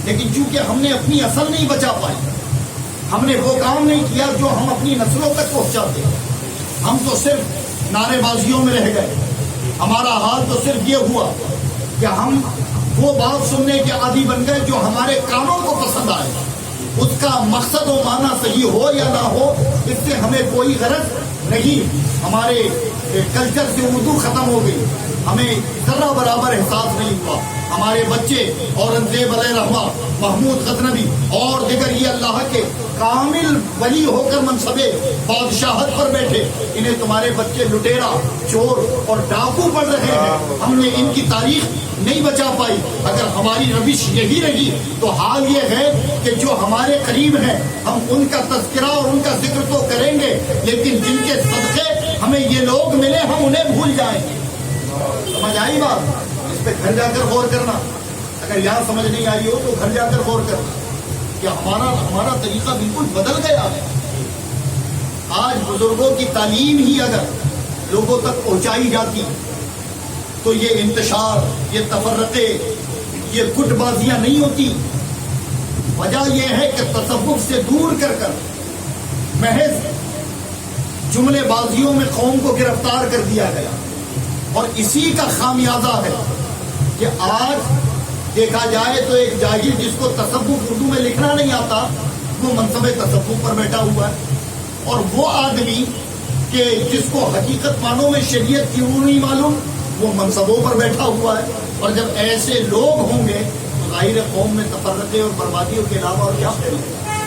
لیکن چونکہ ہم نے اپنی اصل نہیں بچا پائی، ہم نے وہ کام نہیں کیا جو ہم اپنی نسلوں تک پہنچاتے ہیں. ہم تو صرف نعرے بازیوں میں رہ گئے. ہمارا حال تو صرف یہ ہوا کہ ہم وہ بات سننے کے عادی بن گئے جو ہمارے کانوں کو پسند آئے. اس کا مقصد و معنی صحیح ہو یا نہ ہو اس سے ہمیں کوئی غرض نہیں. ہمارے کلچر سے اردو ختم ہو گئی، ہمیں ذرہ برابر احساس نہیں ہوا. ہمارے بچے اورنگزیب علیہ رحمہ، محمود غزنوی اور دیگر یہ اللہ کے کامل ولی ہو کر منصب بادشاہت پر بیٹھے، انہیں تمہارے بچے لٹیرا، چور اور ڈاکو پڑھ رہے ہیں. ہم نے ان کی تاریخ نہیں بچا پائی. اگر ہماری روش یہی رہی تو حال یہ ہے کہ جو ہمارے قریب ہیں ہم ان کا تذکرہ اور ان کا ذکر تو کریں گے، لیکن جن کے صدقے ہمیں یہ لوگ ملے ہم انہیں بھول جائیں گے. سمجھ آئی بات؟ اس پہ گھر جا کر غور کرنا. اگر یہاں سمجھ نہیں آئی ہو تو گھر جا کر غور کرنا کہ ہمارا طریقہ بالکل بدل گیا ہے. آج بزرگوں کی تعلیم ہی اگر لوگوں تک پہنچائی جاتی تو یہ انتشار، یہ تفرقے، یہ گٹ بازیاں نہیں ہوتی. وجہ یہ ہے کہ تصوف سے دور کر کر محض جملے بازیوں میں قوم کو گرفتار کر دیا گیا. اور اسی کا خامیازہ ہے کہ آج دیکھا جائے تو ایک جاہل جس کو تصوف اردو میں لکھنا نہیں آتا وہ منصب تصوف پر بیٹھا ہوا ہے، اور وہ آدمی کہ جس کو حقیقت معنوں میں شریعت کی وہ نہیں معلوم وہ منصبوں پر بیٹھا ہوا ہے. اور جب ایسے لوگ ہوں گے تو ظاہر قوم میں تفرقے اور بربادیوں کے علاوہ اور کیا پھیلے گا.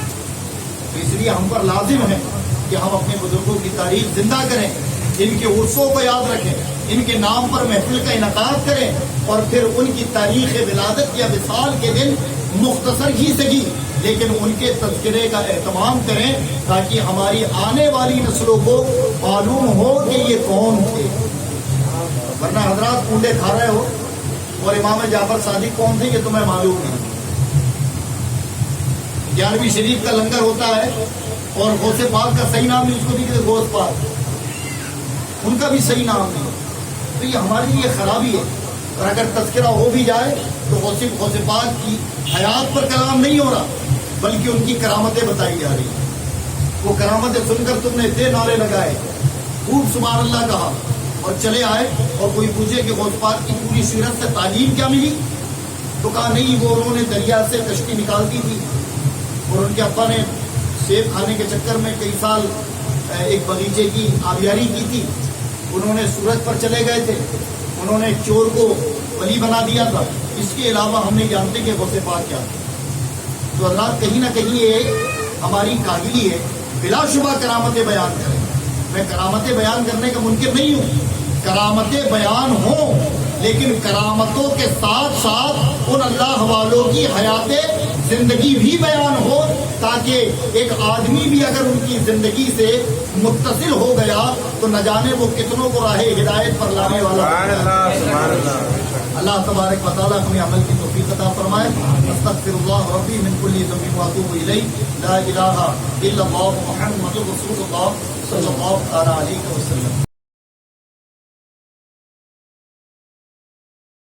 تو اس لیے ہم پر لازم ہے کہ ہم اپنے بزرگوں کی تاریخ زندہ کریں، ان کے عرصوں کو یاد رکھیں، ان کے نام پر محفل کا انعقاد کریں، اور پھر ان کی تاریخ ولادت یا وصال کے دن مختصر ہی صحیح لیکن ان کے تذکرے کا اہتمام کریں تاکہ ہماری آنے والی نسلوں کو معلوم ہو کہ یہ کون تھے. ورنہ حضرات کنڈے کھا رہے ہو اور امام جعفر صادق کون تھے یہ تمہیں معلوم نہیں. 11ویں شریف کا لنگر ہوتا ہے اور غوث پاک کا صحیح نام نہیں، اس کو بھی کہتے غوث پاک، ان کا بھی صحیح نام نہیں. تو یہ ہمارے لیے خرابی ہے. اور اگر تذکرہ ہو بھی جائے تو غوث پاک کی حیات پر کلام نہیں ہو رہا بلکہ ان کی کرامتیں بتائی جا رہی ہیں. وہ کرامتیں سن کر تم نے اتنے نعرے لگائے، خوب سبحان اللہ کہا اور چلے آئے، اور کوئی پوچھے کہ غوث پاک کی پوری سیرت سے تعلیم کیا ملی تو کہا نہیں وہ انہوں نے دریا سے کشتی نکالتی تھی اور ان کے ابا نے سیب کھانے کے چکر میں کئی سال ایک باغیچے کی آبیاری کی تھی. انہوں نے سورج پر چلے گئے تھے، انہوں نے ایک چور کو ولی بنا دیا تھا. اس کے علاوہ ہم نہیں جانتے کہ غوث پاک کیا تھا. تو اللہ کہیں نہ کہیں یہ ہماری کاہلی ہے. بلا شبہ کرامتیں بیان کریں. میں کرامتیں بیان کرنے کا منکر نہیں ہوں، کرامتیں بیان ہوں لیکن کرامتوں کے ساتھ ساتھ ان اللہ والوں کی حیات زندگی بھی بیان ہو تاکہ ایک آدمی بھی اگر ان کی زندگی سے متصل ہو گیا تو نہ جانے وہ کتنوں کو راہ ہدایت پر لانے والا. اللہ تبارک و تعالیٰ ہمیں عمل کی توفیق عطا فرمائے. استغفر اللہ ربی من کل ذنب واتوب الیہ. لا الہ الا اللہ محمد رسول اللہ صلی اللہ علیہ وسلم.